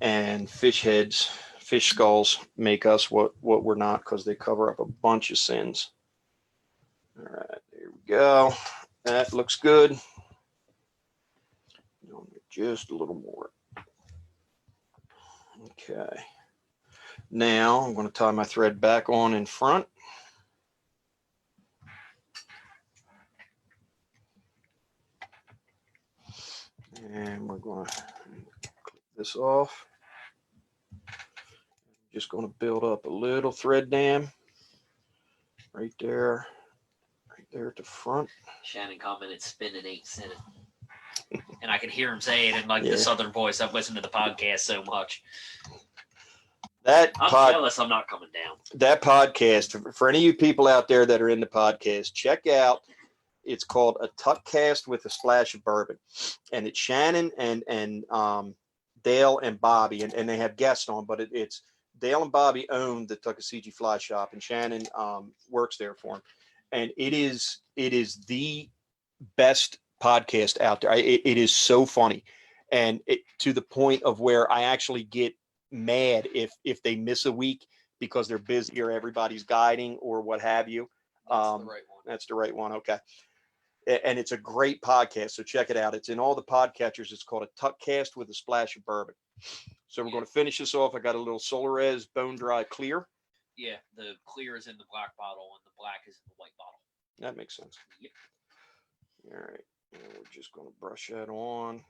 Speaker 2: And fish heads, fish skulls make us what we're not because they cover up a bunch of sins. All right, there we go. That looks good. Just a little more. Okay. Now I'm going to tie my thread back on in front. And we're going to clip this off. Just going to build up a little thread dam right there at the front.
Speaker 1: Shannon commented, spinning ain't sinning. And I can hear him say it in the southern voice. I've listened to the podcast so much. I'm jealous I'm not coming down.
Speaker 2: That podcast, for any of you people out there that are in the podcast, check out. It's called A Tuck Cast with a Splash of Bourbon. And it's Shannon and Dale and Bobby. And they have guests on, but it's Dale and Bobby own the Tuckasegee Fly Shop, and Shannon works there for him. And it is the best podcast out there. It is so funny. And to the point of where I actually get mad if they miss a week because they're busy or everybody's guiding or what have you.
Speaker 1: That's the right one.
Speaker 2: That's the right one. Okay. And it's a great podcast. So check it out. It's in all the podcatchers. It's called A Tuckcast with a Splash of Bourbon. So we're going to finish this off. I got a little Solares Bone Dry Clear.
Speaker 1: Yeah, the clear is in the black bottle and the black is in the white bottle.
Speaker 2: That makes sense.
Speaker 1: Yep.
Speaker 2: All right. And we're just going to brush that on.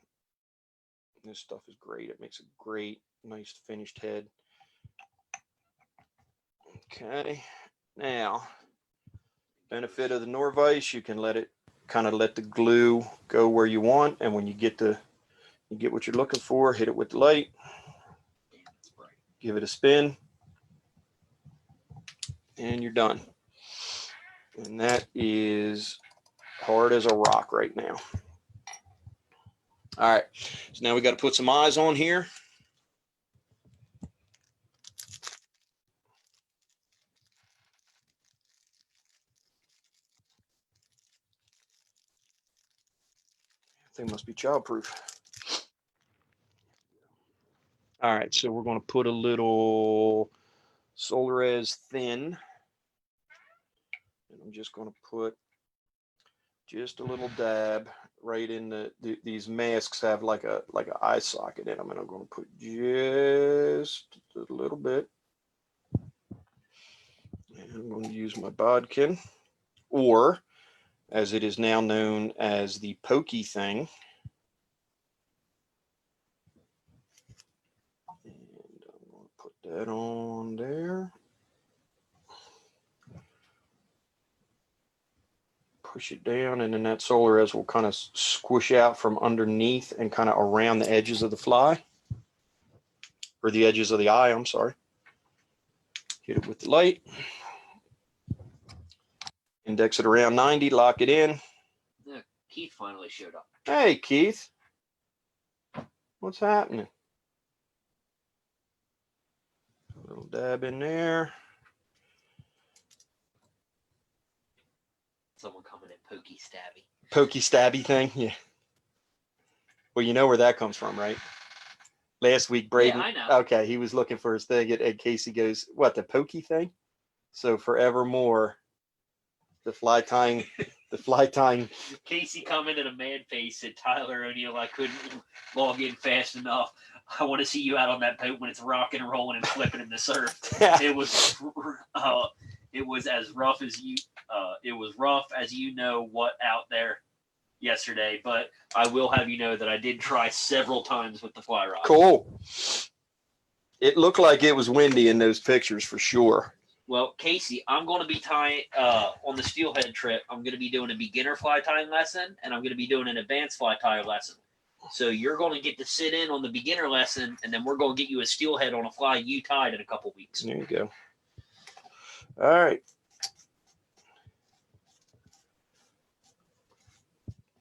Speaker 2: This stuff is great. It makes a great, nice finished head. Okay. Now, benefit of the Norvise, you can let it kind of let the glue go where you want. And when you get what you're looking for, hit it with the light. Give it a spin. And you're done. And that is hard as a rock right now. All right. So now we got to put some eyes on here. Thing must be childproof. All right. So we're going to put a little Solares Thin. And I'm just going to put just a little dab right in these masks have like a eye socket in them, and I'm going to put just a little bit. And I'm going to use my bodkin, or as it is now known as the pokey thing. And I'm going to put that on there. Push it down, and then that Solares will kind of squish out from underneath and kind of around the edges of the fly, or the edges of the eye, I'm sorry. Hit it with the light. Index it around 90, lock it in.
Speaker 1: Yeah, Keith finally showed up.
Speaker 2: Hey, Keith. What's happening? A little dab in there.
Speaker 1: Someone coming in pokey stabby.
Speaker 2: Pokey stabby thing, yeah. Well, you know where that comes from, right? Last week, Braden.
Speaker 1: Yeah, I know.
Speaker 2: Okay, he was looking for his thing, and Casey goes, "What, the pokey thing?" So forevermore, the fly tying.
Speaker 1: Casey commented a mad face, said, "Tyler O'Neill, I couldn't log in fast enough. I want to see you out on that boat when it's rocking and rolling and flipping in the surf." It was as rough as you. It was rough as you know what out there yesterday, but I will have you know that I did try several times with the fly rod.
Speaker 2: Cool. It looked like it was windy in those pictures for sure.
Speaker 1: Well, Casey, I'm going to be tying on the steelhead trip. I'm going to be doing a beginner fly tying lesson, and I'm going to be doing an advanced fly tying lesson. So you're going to get to sit in on the beginner lesson, and then we're going to get you a steelhead on a fly you tied in a couple weeks.
Speaker 2: There you go. All right.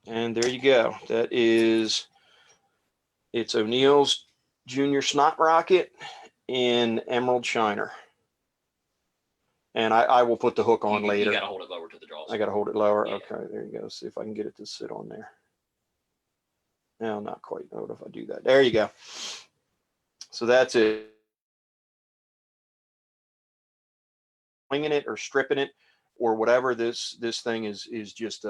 Speaker 2: And there you go. It's O'Neill's Junior Snot Rocket in Emerald Shiner. And I will put the hook on later.
Speaker 1: You got to hold it lower to the jaws.
Speaker 2: I got to hold it lower.
Speaker 1: Yeah.
Speaker 2: Okay, there you go. See if I can get it to sit on there. No, not quite. What if I do that? There you go. So that's it. Winging it or stripping it or whatever. This thing is just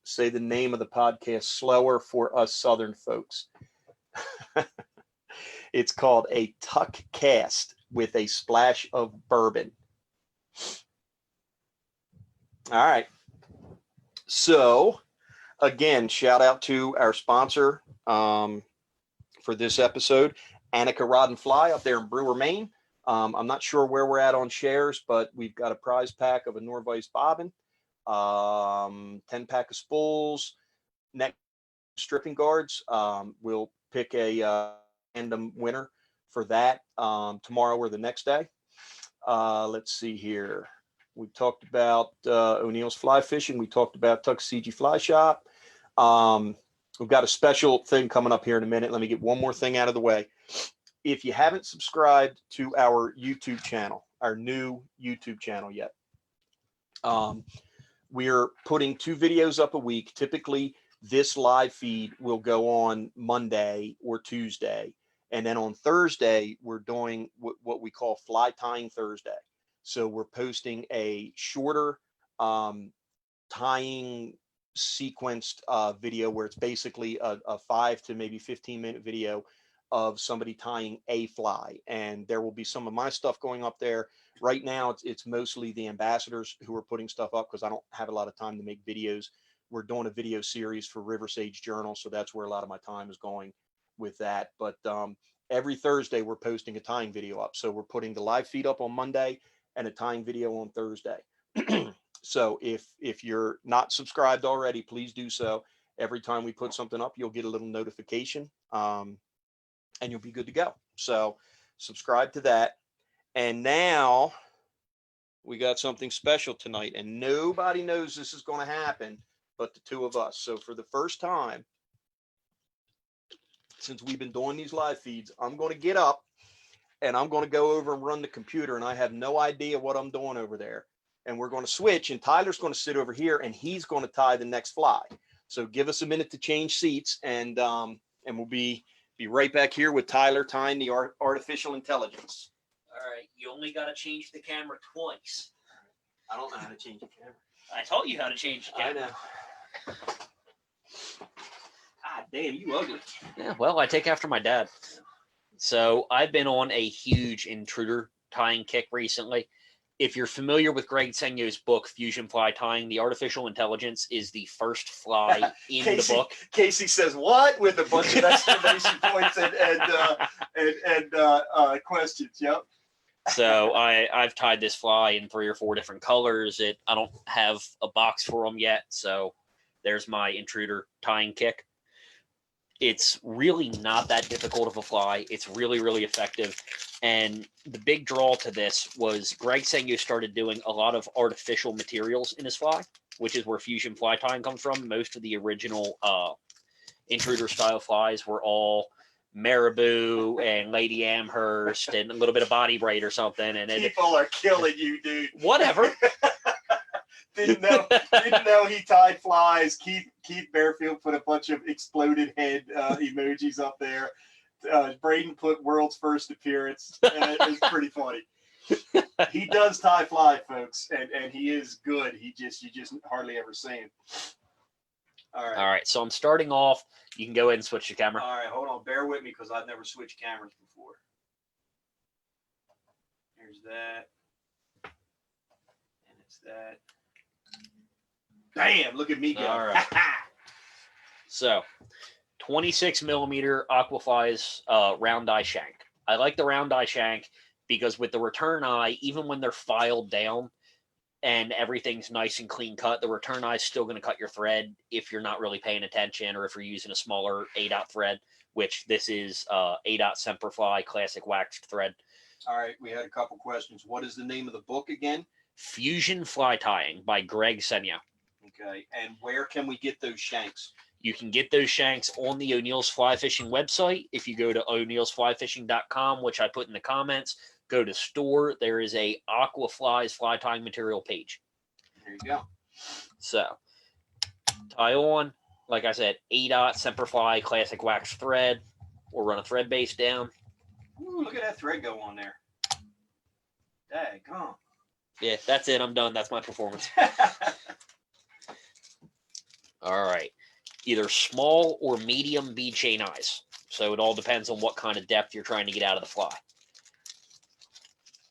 Speaker 2: say the name of the podcast slower for us Southern folks. It's called A Tuckcast with a Splash of Bourbon. All right. So again, shout out to our sponsor for this episode, Annika Rod and Fly up there in Brewer, Maine. I'm not sure where we're at on shares, but we've got a prize pack of a Nor-vise bobbin, 10-pack of spools, neck stripping guards. We'll pick a random winner for that tomorrow or the next day. Let's see here. We talked about O'Neill's Fly Fishing. We talked about Tuckasegee Fly Shop. We've got a special thing coming up here in a minute. Let me get one more thing out of the way. If you haven't subscribed to our YouTube channel, our new YouTube channel yet, we're putting 2 videos up a week. Typically, this live feed will go on Monday or Tuesday, And then on Thursday, we're doing what we call Fly Tying Thursday. So we're posting a shorter tying sequenced video where it's basically a 5 to maybe 15-minute video of somebody tying a fly. And there will be some of my stuff going up there. Right now, it's mostly the ambassadors who are putting stuff up because I don't have a lot of time to make videos. We're doing a video series for River Sage Journal, so that's where a lot of my time is going with that. But every Thursday, we're posting a tying video up. So we're putting the live feed up on Monday and a tying video on Thursday. So if you're not subscribed already, please do so. Every time we put something up, you'll get a little notification, and you'll be good to go. So subscribe to that. And now we got something special tonight, and nobody knows this is going to happen but the two of us. So for the first time since we've been doing these live feeds, I'm going to get up and I'm going to go over and run the computer, and I have no idea what I'm doing over there. And we're going to switch, and Tyler's going to sit over here, and he's going to tie the next fly. So give us a minute to change seats, and we'll be right back here with Tyler tying the artificial intelligence.
Speaker 1: All right, you only got to change the camera twice.
Speaker 2: I don't know how to change the camera.
Speaker 1: I taught you how to change the camera.
Speaker 2: I know. God damn, you ugly.
Speaker 1: Yeah, well, I take after my dad. So I've been on a huge intruder tying kick recently. If you're familiar with Greg Senyo's book, Fusion Fly Tying, the artificial intelligence is the first fly in the book.
Speaker 2: Casey says, what? With a bunch of exclamation points and questions. Yep.
Speaker 1: So I've tied this fly in 3 or 4 different colors. I don't have a box for them yet. So there's my intruder tying kick. It's really not that difficult of a fly. It's really, really effective. And the big draw to this was Greg Senyo started doing a lot of artificial materials in his fly, which is where fusion fly tying comes from. Most of the original intruder style flies were all marabou and Lady Amherst and a little bit of body braid or something. And
Speaker 2: people are killing you, dude.
Speaker 1: Whatever.
Speaker 2: Didn't know he tied flies. Keith Bearfield put a bunch of exploded head emojis up there. Braden put world's first appearance. It's pretty funny. He does tie fly, folks, and he is good. You just hardly ever see him. All right.
Speaker 1: So I'm starting off. You can go ahead and switch the camera.
Speaker 2: All right, hold on. Bear with me because I've never switched cameras before. Here's that. And it's that. Bam! Look at me go.
Speaker 1: All right. So, 26 millimeter Aquafly's round eye shank. I like the round eye shank because with the return eye, even when they're filed down and everything's nice and clean cut, the return eye is still going to cut your thread if you're not really paying attention or if you're using a smaller A-dot thread, which this is A-dot Semperfly classic waxed thread.
Speaker 2: All right, we had a couple questions. What is the name of the book again?
Speaker 1: Fusion Fly Tying by Greg Senyo.
Speaker 2: Okay, and where can we get those shanks?
Speaker 1: You can get those shanks on the O'Neill's Fly Fishing website. If you go to o'neillsflyfishing.com, which I put in the comments, go to store. There is a Aquafly's fly tying material page.
Speaker 2: There you go.
Speaker 1: So, tie on, like I said, A-dot Semperfly classic wax thread. We'll run a thread base down.
Speaker 2: Ooh, look at that thread go on there. Daggone.
Speaker 1: Yeah, that's it. I'm done. That's my performance. All right. Either small or medium bead chain eyes. So it all depends on what kind of depth you're trying to get out of the fly.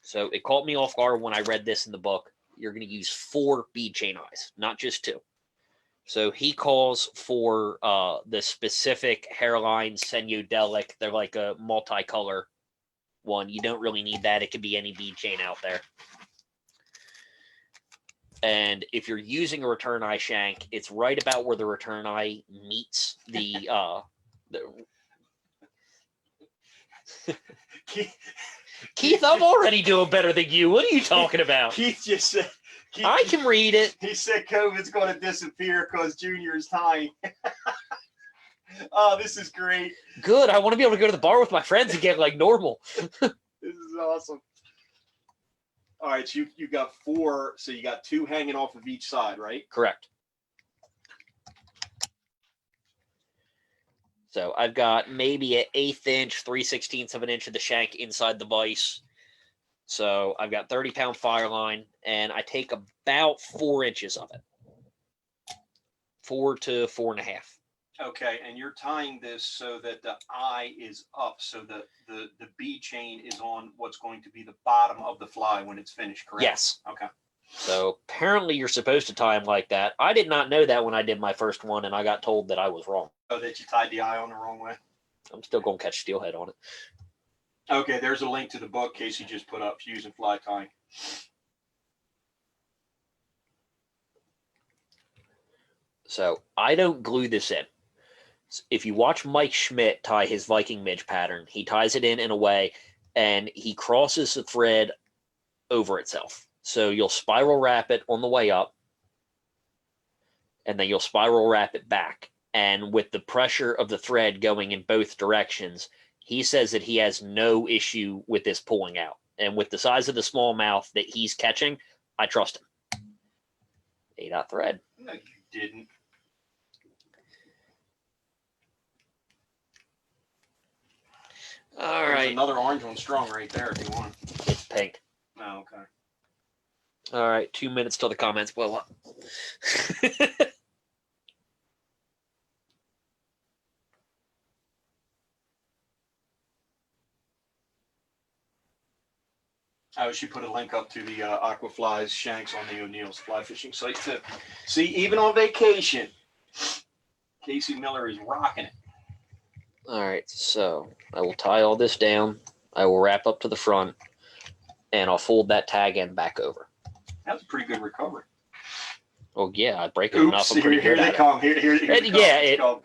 Speaker 1: So it caught me off guard when I read this in the book. You're going to use 4 bead chain eyes, not just 2. So he calls for the specific hairline Senyodelic. They're like a multicolor one. You don't really need that. It could be any bead chain out there. And if you're using a return eye shank, it's right about where the return eye meets the Keith, I'm already doing better than you. What are you talking about?
Speaker 2: Keith just said,
Speaker 1: I can read it.
Speaker 2: He said COVID's going to disappear because Junior is tying. Oh, this is great.
Speaker 1: Good. I want to be able to go to the bar with my friends again like normal.
Speaker 2: This is awesome. All right, so you got 4, so you got 2 hanging off of each side, right?
Speaker 1: Correct. So I've got maybe an 1/8 inch, 3/16 of an inch of the shank inside the vise. So I've got 30-pound fire line, and I take about 4 inches of it. 4 to 4.5.
Speaker 2: Okay, and you're tying this so that the eye is up, so the B chain is on what's going to be the bottom of the fly when it's finished, correct?
Speaker 1: Yes.
Speaker 2: Okay.
Speaker 1: So apparently you're supposed to tie them like that. I did not know that when I did my first one, and I got told that I was wrong.
Speaker 2: Oh, that you tied the eye on the wrong way?
Speaker 1: I'm still going to catch steelhead on it.
Speaker 2: Okay, there's a link to the book Casey just put up, Fuse and Fly Tying.
Speaker 1: So I don't glue this in. If you watch Mike Schmidt tie his Viking midge pattern, he ties it in a way, and he crosses the thread over itself. So you'll spiral wrap it on the way up, and then you'll spiral wrap it back. And with the pressure of the thread going in both directions, he says that he has no issue with this pulling out. And with the size of the smallmouth that he's catching, I trust him. 8-aught thread.
Speaker 2: No, you didn't.
Speaker 1: All
Speaker 2: There's
Speaker 1: right.
Speaker 2: another orange one strong right there if you want.
Speaker 1: It's pink.
Speaker 2: Oh, okay.
Speaker 1: All right, 2 minutes till the comments blow up.
Speaker 2: Oh, she put a link up to the Aquaflies shanks on the O'Neill's fly fishing site too. See, even on vacation, Casey Miller is rocking it.
Speaker 1: All right, so I will tie all this down. I will wrap up to the front, and I'll fold that tag end back over.
Speaker 2: That was a pretty good recovery.
Speaker 1: Oh yeah, I break it enough. I'm pretty
Speaker 2: here
Speaker 1: good
Speaker 2: they
Speaker 1: at
Speaker 2: come. Here they come.
Speaker 1: Yeah,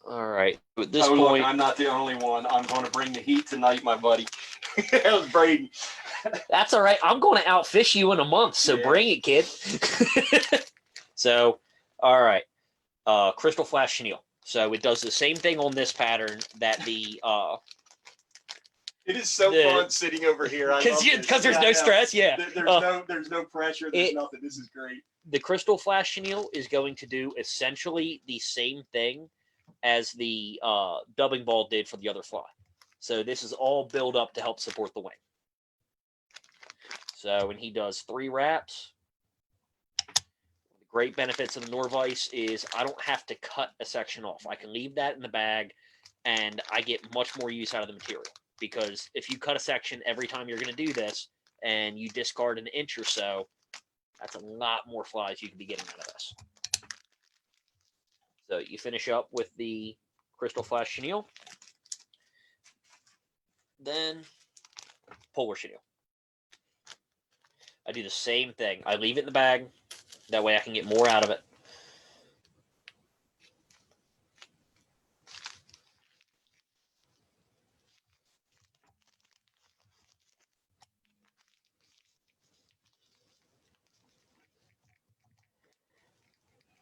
Speaker 1: All right. At this point,
Speaker 2: look, I'm not the only one. I'm going to bring the heat tonight, my buddy. That was Braden.
Speaker 1: That's all right. I'm going to outfish you in a month, so
Speaker 2: Yeah.
Speaker 1: Bring it, kid. So, all right. Crystal Flash Chenille. So it does the same thing on this pattern that the
Speaker 2: It is so fun sitting over here.
Speaker 1: because there's no stress. Yeah.
Speaker 2: There's no pressure. There's nothing. This is great.
Speaker 1: The Crystal Flash Chenille is going to do essentially the same thing as the dubbing ball did for the other fly. So this is all built up to help support the wing. So when he does 3 wraps, the great benefits of the Norvise is I don't have to cut a section off. I can leave that in the bag, and I get much more use out of the material. Because if you cut a section every time you're going to do this, and you discard an inch or so, that's a lot more flies you can be getting out of this. So you finish up with the Crystal Flash Chenille. Then Polar Chenille. I do the same thing. I leave it in the bag. That way I can get more out of it.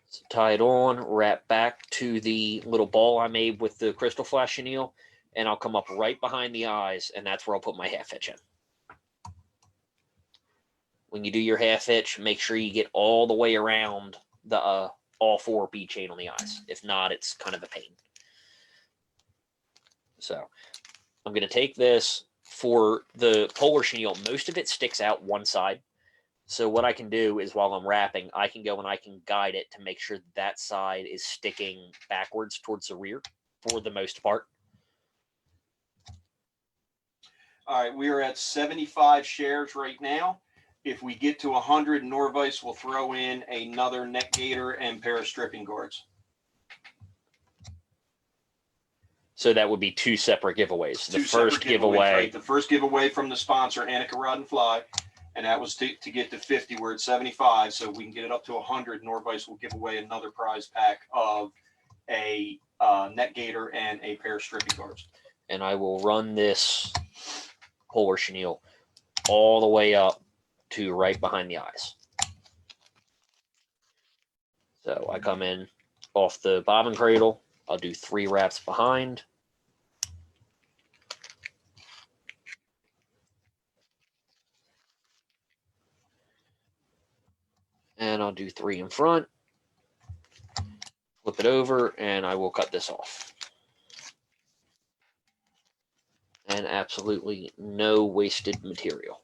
Speaker 1: So tie it on, wrap back to the little ball I made with the Crystal Flash Chenille, and I'll come up right behind the eyes, and that's where I'll put my half hitch in. When you do your half hitch, make sure you get all the way around the all 4 B chain on the eyes. If not, it's kind of a pain. So I'm going to take this for the Polar Chenille. Most of it sticks out one side. So what I can do is while I'm wrapping, I can go and I can guide it to make sure that side is sticking backwards towards the rear for the most part.
Speaker 2: All right, we are at 75 shares right now. If we get to 100, Norvise will throw in another net gator and pair of stripping guards.
Speaker 1: So that would be 2 separate giveaways. The first giveaway,
Speaker 2: right? The first giveaway from the sponsor, Annika Rod and Fly, and that was to get to 50. We're at 75, so we can get it up to 100. Norvise will give away another prize pack of a net gator and a pair of stripping guards.
Speaker 1: And I will run this Polar Chenille all the way up to right behind the eyes. So I come in off the bobbin cradle. I'll do 3 wraps behind. And I'll do 3 in front. Flip it over, and I will cut this off. And absolutely no wasted material.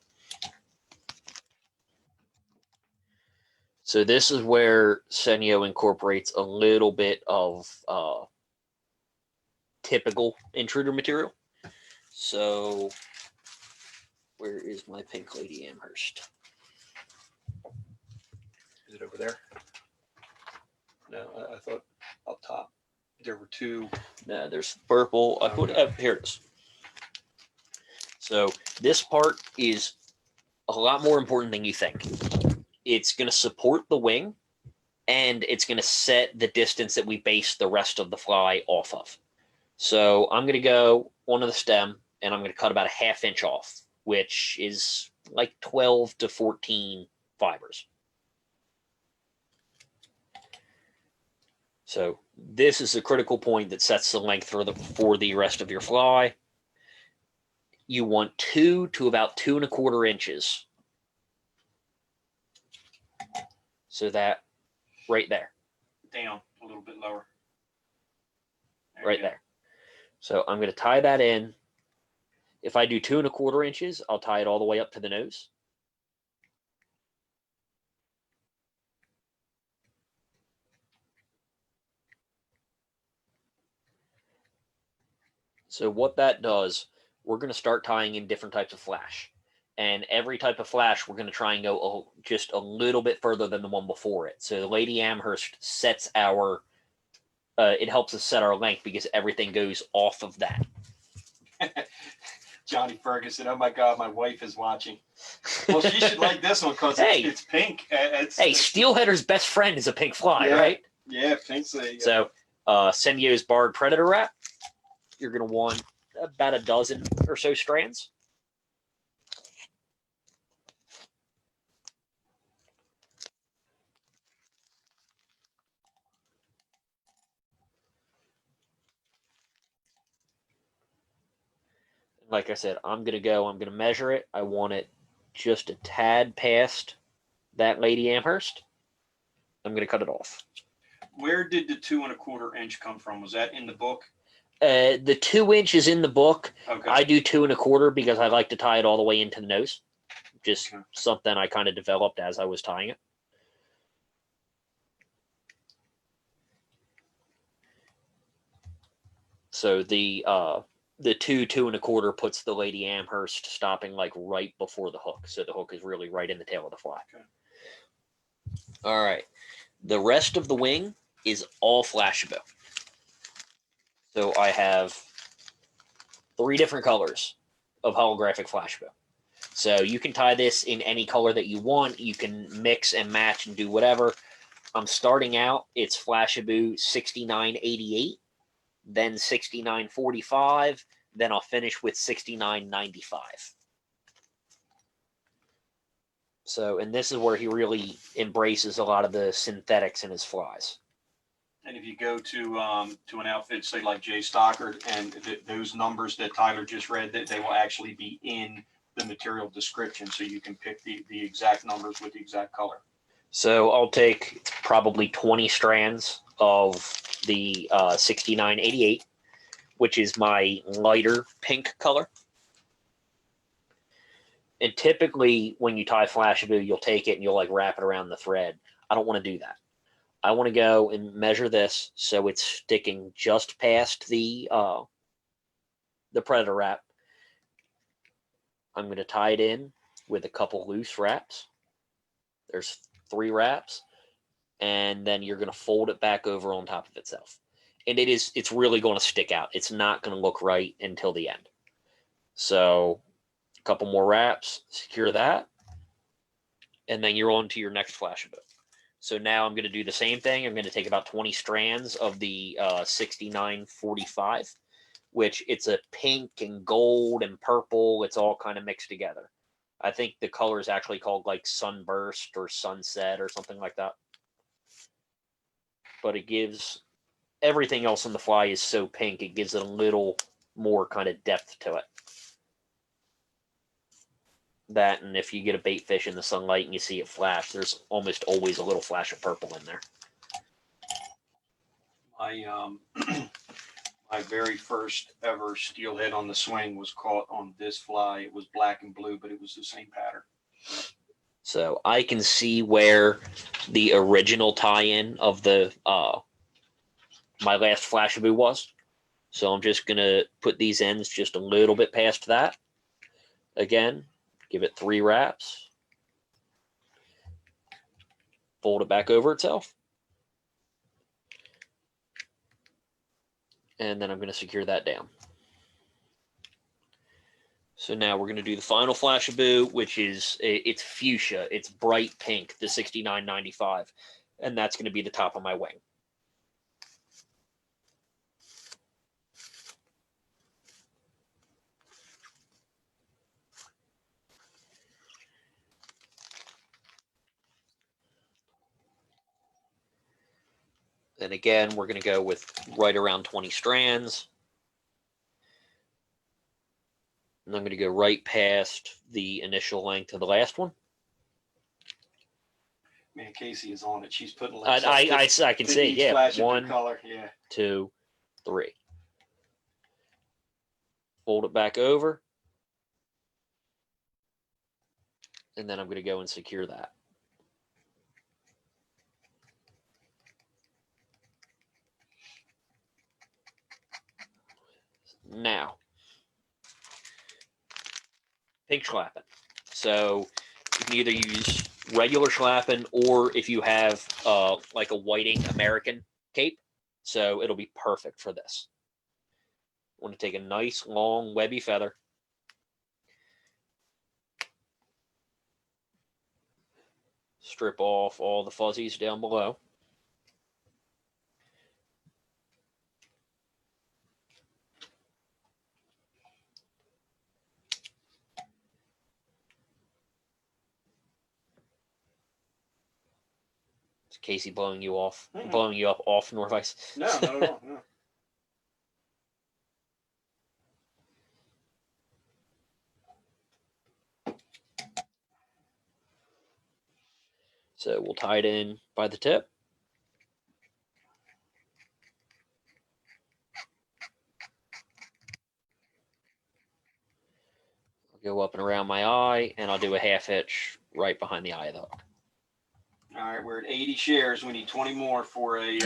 Speaker 1: So this is where Senyo incorporates a little bit of typical Intruder material. So where is my pink Lady Amherst?
Speaker 2: Is it over there? No, I thought up top there were 2.
Speaker 1: No, there's purple. I put up here it is. So this part is a lot more important than you think. It's going to support the wing, and it's going to set the distance that we base the rest of the fly off of. So I'm going to go onto the stem, and I'm going to cut about a 1/2 inch off, which is like 12 to 14 fibers. So this is the critical point that sets the length for the rest of your fly. You want 2 to about 2 1/4 inches. So that right there.
Speaker 2: Down a little bit lower.
Speaker 1: Right there. So I'm going to tie that in. If I do 2 1/4 inches, I'll tie it all the way up to the nose. So what that does, we're going to start tying in different types of flash. And every type of flash, we're going to try and go just a little bit further than the one before it. So the Lady Amherst sets our, it helps us set our length because everything goes off of that.
Speaker 2: Johnny Ferguson, oh my God, my wife is watching. Well, she should like this one because it's pink.
Speaker 1: Hey, Steelheader's best friend is a pink fly,
Speaker 2: yeah,
Speaker 1: right?
Speaker 2: Yeah, pink's
Speaker 1: So Senyo's Barred Predator Wrap, you're going to want about a dozen or so strands. Like I said, I'm going to measure it. I want it just a tad past that Lady Amherst. I'm going to cut it off.
Speaker 2: Where did the 2 1/4 inch come from? Was that in the book?
Speaker 1: The 2 inch is in the book.
Speaker 2: Okay.
Speaker 1: I do 2 1/4 because I like to tie it all the way into the nose. Just something I kind of developed as I was tying it. So the 2 1/4 puts the Lady Amherst stopping like right before the hook. So the hook is really right in the tail of the fly.
Speaker 2: Okay.
Speaker 1: All right. The rest of the wing is all flashable. So I have 3 different colors of holographic flashbow. So you can tie this in any color that you want. You can mix and match and do whatever. I'm starting out, it's Flashaboo 6988, then 6945, then I'll finish with 6995. So, and this is where he really embraces a lot of the synthetics in his flies.
Speaker 2: And if you go to an outfit, say like Jay Stockard, and those numbers that Tyler just read, that they will actually be in the material description, so you can pick the exact numbers with the exact color.
Speaker 1: So I'll take probably 20 strands of the 6988, which is my lighter pink color. And typically when you tie Flashaboo, you'll take it and you'll like wrap it around the thread. I don't want to do that. I want to go and measure this so it's sticking just past the Predator wrap. I'm going to tie it in with a couple loose wraps. There's 3 wraps, and then you're going to fold it back over on top of itself. And it's really going to stick out. It's not going to look right until the end. So a couple more wraps, secure that, and then you're on to your next Flashaboo. So now I'm going to do the same thing. I'm going to take about 20 strands of the 6945, which it's a pink and gold and purple. It's all kind of mixed together. I think the color is actually called like Sunburst or Sunset or something like that. But it gives, everything else on the fly is so pink, it gives it a little more kind of depth to it. That, and if you get a bait fish in the sunlight and you see it flash, there's almost always a little flash of purple in there.
Speaker 2: My my very first ever steelhead on the swing was caught on this fly. It was black and blue, but it was the same pattern.
Speaker 1: So I can see where the original tie-in of the my last Flashabou was. So I'm just gonna put these ends just a little bit past that. Again, give it 3 wraps. Fold it back over itself. And then I'm going to secure that down. So now we're going to do the final Flashabou, which is, it's fuchsia. It's bright pink, the 69.95. And that's going to be the top of my wing. And again, we're going to go with right around 20 strands. And I'm going to go right past the initial length of the last one.
Speaker 2: Man, Casey is on it. She's putting
Speaker 1: I can see, yeah. 1,
Speaker 2: color. Yeah.
Speaker 1: 2, 3. Fold it back over. And then I'm going to go and secure that. Now, pink schlappen. So you can either use regular schlappen, or if you have like a whiting American cape, so it'll be perfect for this. I want to take a nice long webby feather, strip off all the fuzzies down below. Is Casey blowing you off?
Speaker 2: Mm-mm.
Speaker 1: Blowing you up off Norvise?
Speaker 2: No, not at all. No.
Speaker 1: So we'll tie it in by the tip. I'll go up and around my eye, and I'll do a half hitch right behind the eye of the hook.
Speaker 2: All right, we're at 80 shares. We need 20 more for a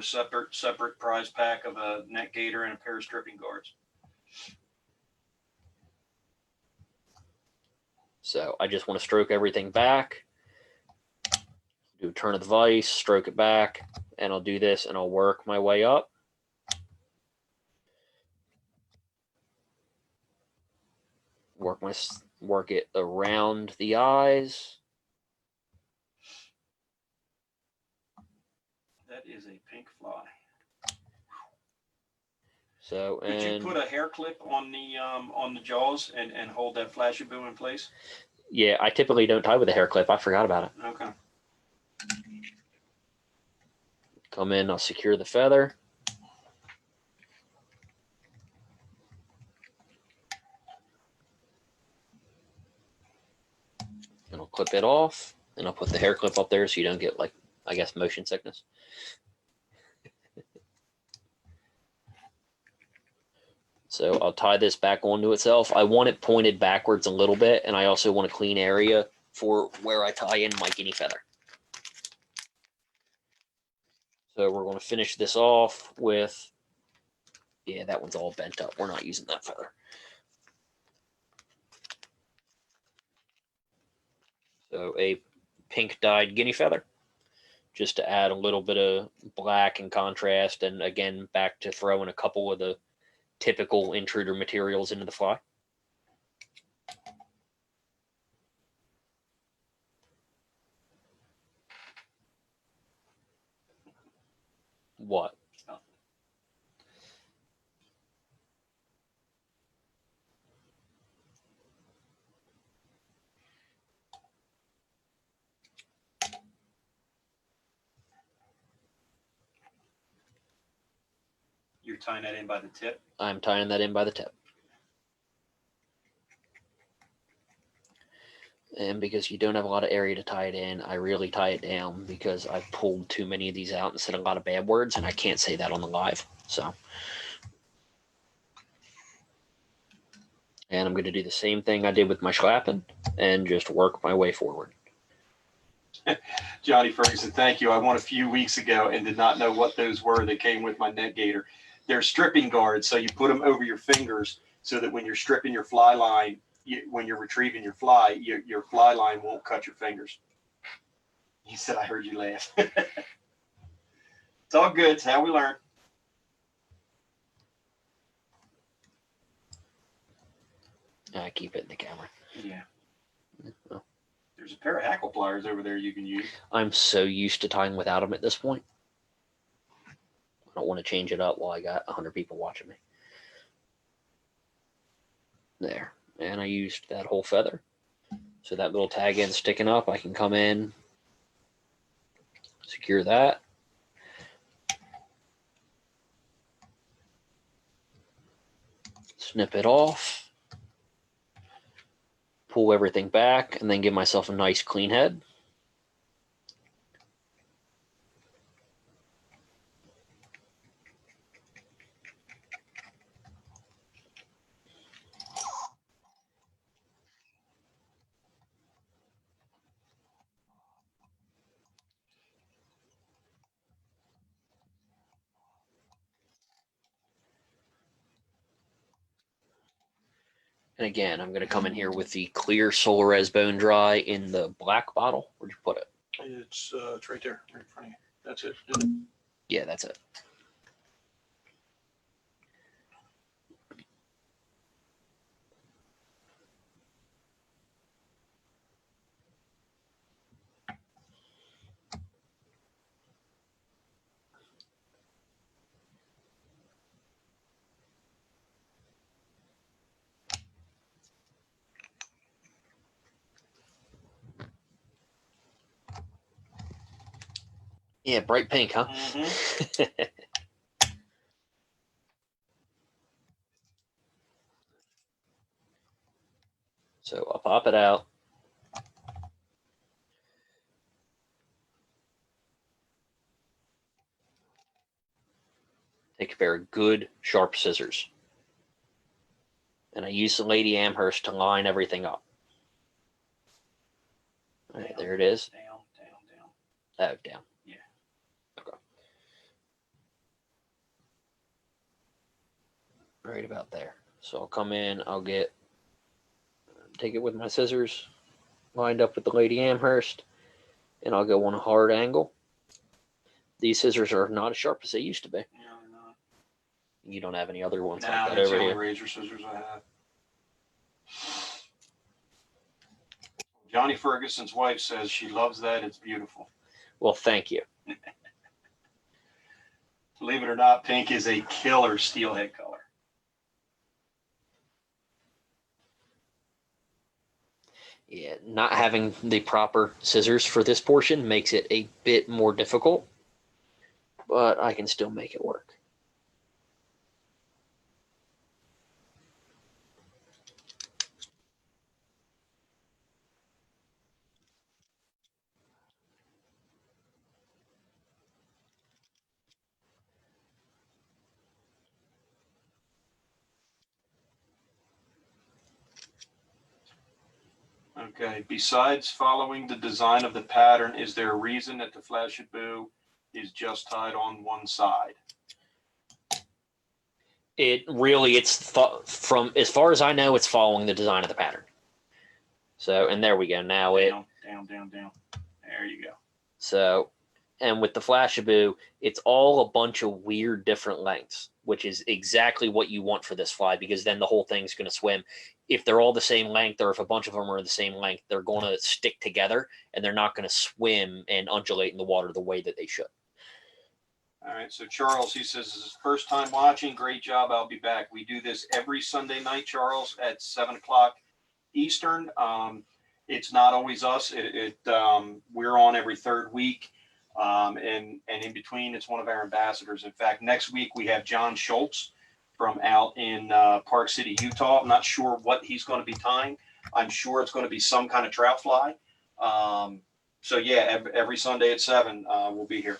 Speaker 2: separate prize pack of a net gator and a pair of stripping guards.
Speaker 1: So I just want to stroke everything back. Do a turn of the vise, stroke it back, and I'll do this, and I'll work my way up. Work it around the eyes.
Speaker 2: That is a pink fly.
Speaker 1: So,
Speaker 2: Could you put a hair clip on the jaws and hold that Flashabou in place?
Speaker 1: Yeah, I typically don't tie with a hair clip. I forgot about it.
Speaker 2: Okay.
Speaker 1: Come in, I'll secure the feather. And I'll clip it off, and I'll put the hair clip up there so you don't get, like, I guess, motion sickness. So I'll tie this back onto itself. I want it pointed backwards a little bit, and I also want a clean area for where I tie in my guinea feather. So we're going to finish this off with, yeah, that one's all bent up. We're not using that feather. So a pink dyed guinea feather, just to add a little bit of black and contrast, and again, back to throwing a couple of the typical Intruder materials into the fly. What?
Speaker 2: You're tying that in by the tip?
Speaker 1: I'm tying that in by the tip. And because you don't have a lot of area to tie it in, I really tie it down because I've pulled too many of these out and said a lot of bad words, and I can't say that on the live. So, and I'm going to do the same thing I did with my schlappen and just work my way forward.
Speaker 2: Johnny Ferguson, thank you. I won a few weeks ago and did not know what those were. They came with my net gator. They're stripping guards, so you put them over your fingers so that when you're stripping your fly line, when you're retrieving your fly, your fly line won't cut your fingers. He said, I heard you laugh. It's all good. It's how we learn.
Speaker 1: I keep it in the camera.
Speaker 2: Yeah.
Speaker 1: Well,
Speaker 2: there's a pair of hackle pliers over there you can use.
Speaker 1: I'm so used to tying without them at this point. I don't want to change it up while I got 100 people watching me. There. And I used that whole feather. So that little tag end sticking up, I can come in, secure that. Snip it off. Pull everything back, and then give myself a nice clean head. And again, I'm going to come in here with the clear Solares Bone Dry in the black bottle. Where'd you put it?
Speaker 2: It's right there, right in front of you. That's it.
Speaker 1: Yeah, that's it. Yeah, bright pink, huh?
Speaker 2: Mm-hmm.
Speaker 1: So I'll pop it out. Take a pair of good, sharp scissors. And I use the Lady Amherst to line everything up. All right, there it is.
Speaker 2: Down.
Speaker 1: Oh, down.
Speaker 2: Yeah.
Speaker 1: Okay. Right about there. So I'll come in, take it with my scissors, lined up with the Lady Amherst, and I'll go on a hard angle. These scissors are not as sharp as they used to be.
Speaker 2: No, they're not.
Speaker 1: You don't have any other ones
Speaker 2: No,
Speaker 1: like that
Speaker 2: that's
Speaker 1: over
Speaker 2: the only
Speaker 1: here?
Speaker 2: razor scissors I have. Johnny Ferguson's wife says she loves that. It's beautiful.
Speaker 1: Well, thank you.
Speaker 2: Believe it or not, pink is a killer steelhead color.
Speaker 1: Yeah, not having the proper scissors for this portion makes it a bit more difficult, but I can still make it work.
Speaker 2: Okay, besides following the design of the pattern, is there a reason that the flashaboo is just tied on one side?
Speaker 1: It's from as far as I know, it's following the design of the pattern. So, and there we go. Now
Speaker 2: down. There you go.
Speaker 1: So, and with the flashaboo, it's all a bunch of weird different lengths, which is exactly what you want for this fly, because then the whole thing's going to swim. If they're all the same length, or if a bunch of them are the same length, they're going to stick together, and they're not going to swim and undulate in the water the way that they should.
Speaker 2: All right, so Charles, he says, this is his first time watching. Great job. I'll be back. We do this every Sunday night, Charles, at 7 o'clock Eastern. It's not always us. We're on every third week. And in between, it's one of our ambassadors. In fact, next week we have John Schultz from out in Park City, Utah. I'm not sure what he's going to be tying, I'm sure it's going to be some kind of trout fly. So yeah, every Sunday at 7, we'll be here.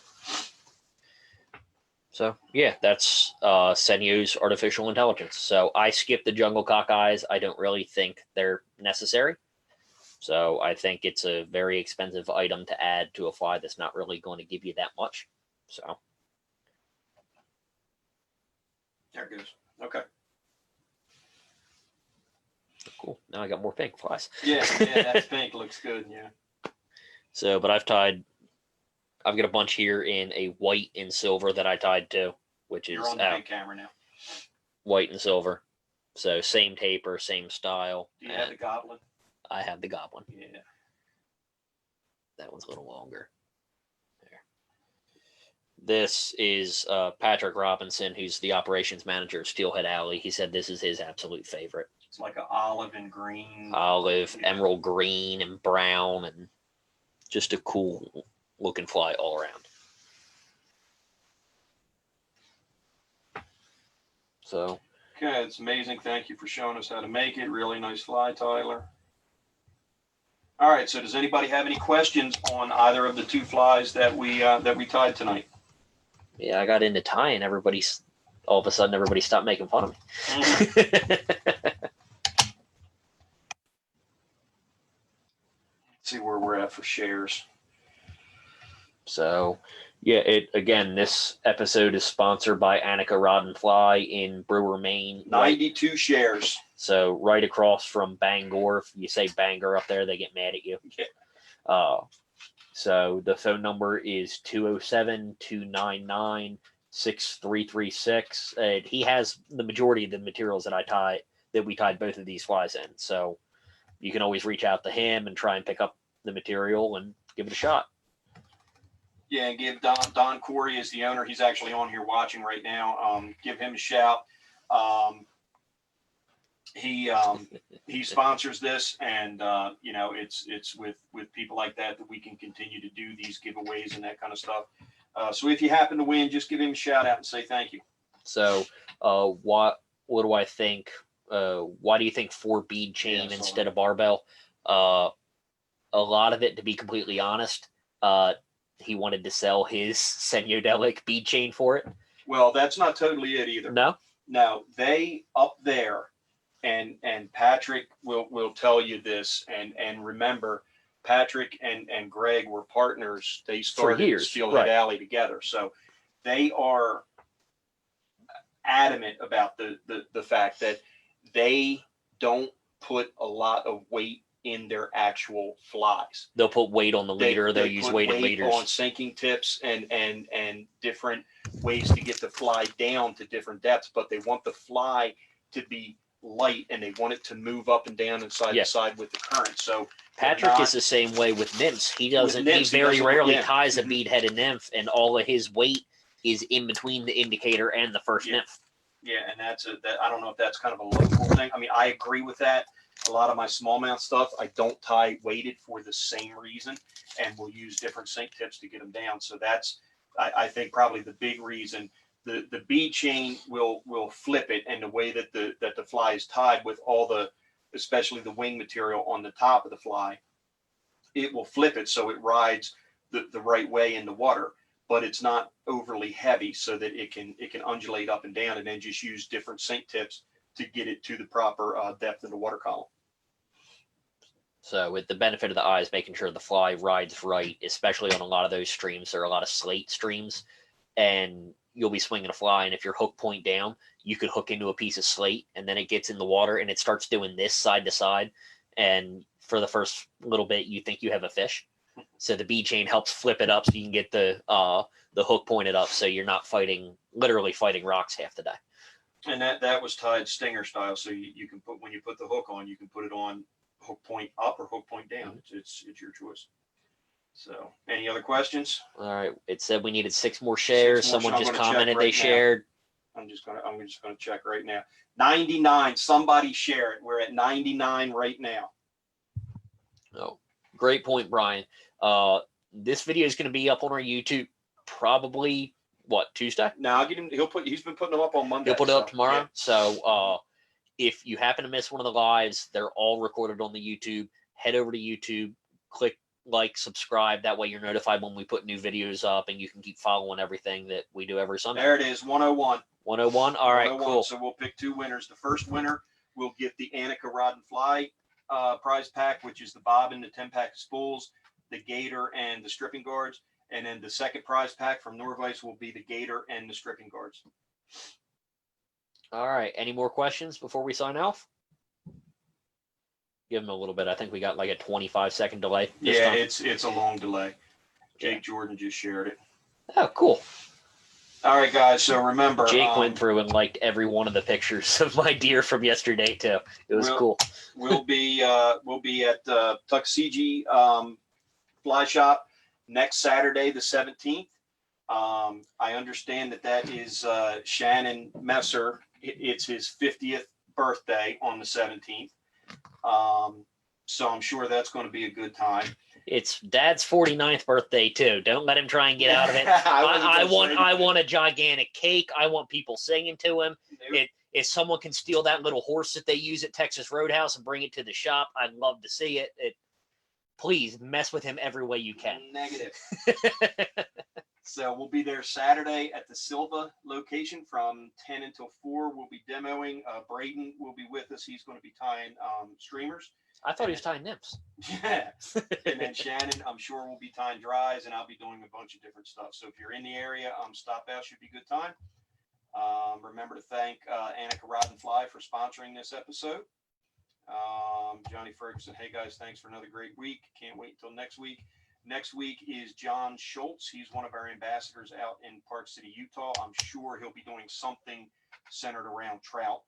Speaker 1: So yeah, that's Senyo's artificial intelligence. So I skip the jungle cock eyes. I don't really think they're necessary. So I think it's a very expensive item to add to a fly that's not really going to give you that much. So
Speaker 2: There it goes. Okay.
Speaker 1: cool. Now I got more pink flies.
Speaker 2: Yeah, that pink looks good. Yeah.
Speaker 1: So, but I've got a bunch here in a white and silver that I tied to, which is
Speaker 2: You're on the big camera now.
Speaker 1: white and silver. So same taper, same style.
Speaker 2: Do you have the goblin?
Speaker 1: I have the goblin.
Speaker 2: Yeah.
Speaker 1: That one's a little longer. There. This is Patrick Robinson, who's the operations manager of Steelhead Alley. He said this is his absolute favorite.
Speaker 2: It's like an olive and green.
Speaker 1: Olive, emerald green, and brown, and just a cool looking fly all around. So.
Speaker 2: Okay, it's amazing. Thank you for showing us how to make it. Really nice fly, Tyler. All right. So, does anybody have any questions on either of the 2 flies that we tied tonight?
Speaker 1: Yeah, I got into tying. All of a sudden, everybody stopped making fun of me.
Speaker 2: See where we're at for shares.
Speaker 1: So, yeah, this episode is sponsored by Annika Rod and Fly in Brewer, Maine.
Speaker 2: 92 shares.
Speaker 1: So right across from Bangor. If you say Bangor up there, they get mad at you.
Speaker 2: Yeah.
Speaker 1: So the phone number is 207-299-6336. And he has the majority of the materials that we tied both of these flies in. So you can always reach out to him and try and pick up the material and give it a shot.
Speaker 2: Yeah, and give Don Corey is the owner. He's actually on here watching right now. Give him a shout. He sponsors this, and it's with people like that we can continue to do these giveaways and that kind of stuff. So if you happen to win, just give him a shout out and say thank you.
Speaker 1: So what do I think? Why do you think 4 bead chain instead of barbell? A lot of it, to be completely honest, he wanted to sell his Senyodelic bead chain for it.
Speaker 2: Well, that's not totally it either.
Speaker 1: No,
Speaker 2: they up there, and Patrick will tell you this, and remember, Patrick and Greg were partners. They started Steelhead Alley together, so they are adamant about the fact that they don't put a lot of weight in their actual flies.
Speaker 1: They'll put weight on the leader. They'll use weighted leaders
Speaker 2: on sinking tips and different ways to get the fly down to different depths. But they want the fly to be light, and they want it to move up and down and side to side with the current. So
Speaker 1: Patrick is the same way with nymphs. He very rarely ties a bead-headed nymph, and all of his weight is in between the indicator and the first nymph.
Speaker 2: Yeah, and I don't know if that's kind of a local thing. I mean, I agree with that. A lot of my smallmouth stuff, I don't tie weighted for the same reason, and we'll use different sink tips to get them down. So that's, I think, probably the big reason. The bead chain will flip it, and the way that the fly is tied with especially the wing material on the top of the fly, it will flip it so it rides the right way in the water, but it's not overly heavy so that it can undulate up and down, and then just use different sink tips to get it to the proper depth in the water column.
Speaker 1: So with the benefit of the eyes, making sure the fly rides right, especially on a lot of those streams. There are a lot of slate streams, and you'll be swinging a fly, and if your hook point down, you could hook into a piece of slate, and then it gets in the water, and it starts doing this side to side, and for the first little bit, you think you have a fish. So the bead chain helps flip it up so you can get the hook pointed up, so you're not literally fighting rocks half the day.
Speaker 2: And that was tied stinger style, so you can when you put the hook on, you can put it on hook point up or hook point down. Mm-hmm. It's your choice. So, any other questions?
Speaker 1: All right. It said we needed 6 more shares. Someone just commented they shared.
Speaker 2: I'm just gonna check right now. 99. Somebody share it. We're at 99 right now.
Speaker 1: Oh, great point, Brian. This video is going to be up on our YouTube probably Tuesday?
Speaker 2: No, I'll get him. He's been putting them up on Monday.
Speaker 1: He'll put it up tomorrow. Yeah. So if you happen to miss one of the lives, they're all recorded on the YouTube. Head over to YouTube, click like, subscribe. That way you're notified when we put new videos up, and you can keep following everything that we do every Sunday.
Speaker 2: There it is, 101.
Speaker 1: 101. All right,
Speaker 2: 101.
Speaker 1: cool.
Speaker 2: So we'll pick 2 winners. The first winner will get the Annika Rod and Fly prize pack, which is the bobbin, the 10-pack of spools, the gator, and the stripping guards. And then the second prize pack from Norvise will be the gator and the stripping guards.
Speaker 1: All right. Any more questions before we sign off? Give them a little bit. I think we got like a 25-second delay.
Speaker 2: Yeah, it's a long delay. Jake Jordan just shared it.
Speaker 1: Oh, cool.
Speaker 2: All right, guys. So remember,
Speaker 1: Jake went through and liked every one of the pictures of my deer from yesterday too. It was cool.
Speaker 2: We'll be at Tuckasegee Fly Shop next Saturday, the 17th. I understand that is Shannon Messer. It's his 50th birthday on the 17th. So I'm sure that's going to be a good time.
Speaker 1: It's Dad's 49th birthday too. Don't let him try and get out of it. I want a gigantic cake. I want people singing to him. If someone can steal that little horse that they use at Texas Roadhouse and bring it to the shop, I'd love to see it. Please mess with him every way you can.
Speaker 2: Negative. So we'll be there Saturday at the Silva location from 10 until 4. We'll be demoing. Braden will be with us. He's going to be tying streamers.
Speaker 1: I thought he was tying nymphs.
Speaker 2: Yeah. And then Shannon, I'm sure, will be tying dries, and I'll be doing a bunch of different stuff. So if you're in the area, stop out. Should be a good time. Remember to thank Annika Rod and Fly for sponsoring this episode. Johnny Ferguson, hey guys, thanks for another great week. Can't wait until next week. Next week is John Schultz. He's one of our ambassadors out in Park City, Utah. I'm sure he'll be doing something centered around trout.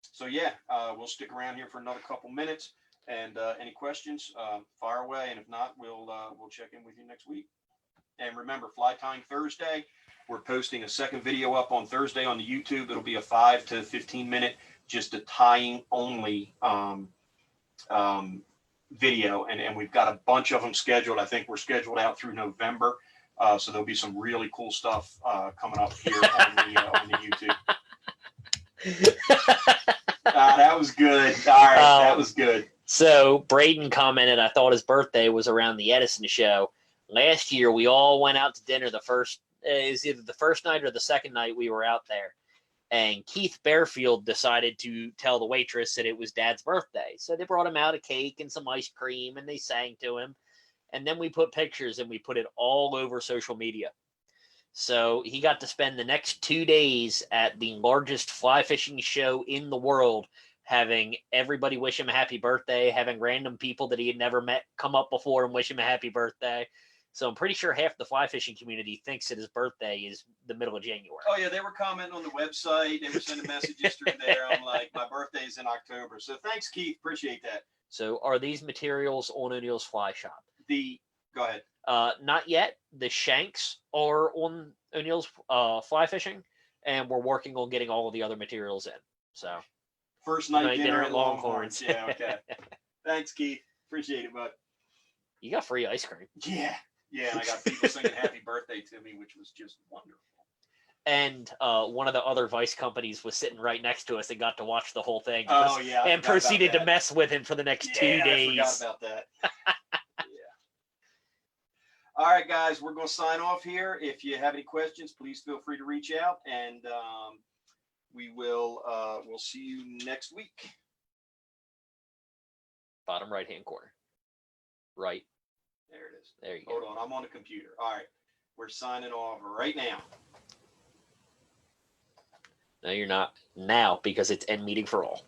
Speaker 2: So yeah, we'll stick around here for another couple minutes. And any questions, fire away. And if not, we'll check in with you next week. And remember, Fly Tying Thursday. We're posting a second video up on Thursday on the YouTube. It'll be a 5 to 15 minute, just a tying only video. And we've got a bunch of them scheduled. I think we're scheduled out through November. So there'll be some really cool stuff coming up here on the YouTube. That was good. All right, that was good.
Speaker 1: So Braden commented, I thought his birthday was around the Edison show. Last year, we all went out to dinner it was either the first night or the second night we were out there. And Keith Bearfield decided to tell the waitress that it was Dad's birthday. So they brought him out a cake and some ice cream, and they sang to him. And then we put pictures, and we put it all over social media. So he got to spend the next 2 days at the largest fly fishing show in the world, having everybody wish him a happy birthday, having random people that he had never met come up before and wish him a happy birthday. So I'm pretty sure half the fly fishing community thinks that his birthday is the middle of January.
Speaker 2: Oh, yeah, they were commenting on the website. They were sending messages through there. I'm like, my birthday's in October. So thanks, Keith. Appreciate that.
Speaker 1: So are these materials on O'Neill's Fly Shop?
Speaker 2: Go ahead.
Speaker 1: Not yet. The shanks are on O'Neill's Fly Fishing, and we're working on getting all of the other materials in. So
Speaker 2: first night dinner at
Speaker 1: Longhorns.
Speaker 2: Yeah, okay. Thanks, Keith. Appreciate it, bud.
Speaker 1: You got free ice cream.
Speaker 2: Yeah. Yeah, and I got people singing happy birthday to me, which was just wonderful.
Speaker 1: And one of the other Vice companies was sitting right next to us and got to watch the whole thing.
Speaker 2: Oh, yeah.
Speaker 1: And proceeded to mess with him for the next 2 days.
Speaker 2: I forgot about that. Yeah. All right, guys, we're going to sign off here. If you have any questions, please feel free to reach out, and we'll see you next week.
Speaker 1: Bottom right-hand corner. Right.
Speaker 2: There it is.
Speaker 1: There you go.
Speaker 2: Hold on, I'm on the computer. All right, we're signing off right now.
Speaker 1: No, you're not now, because it's end meeting for all.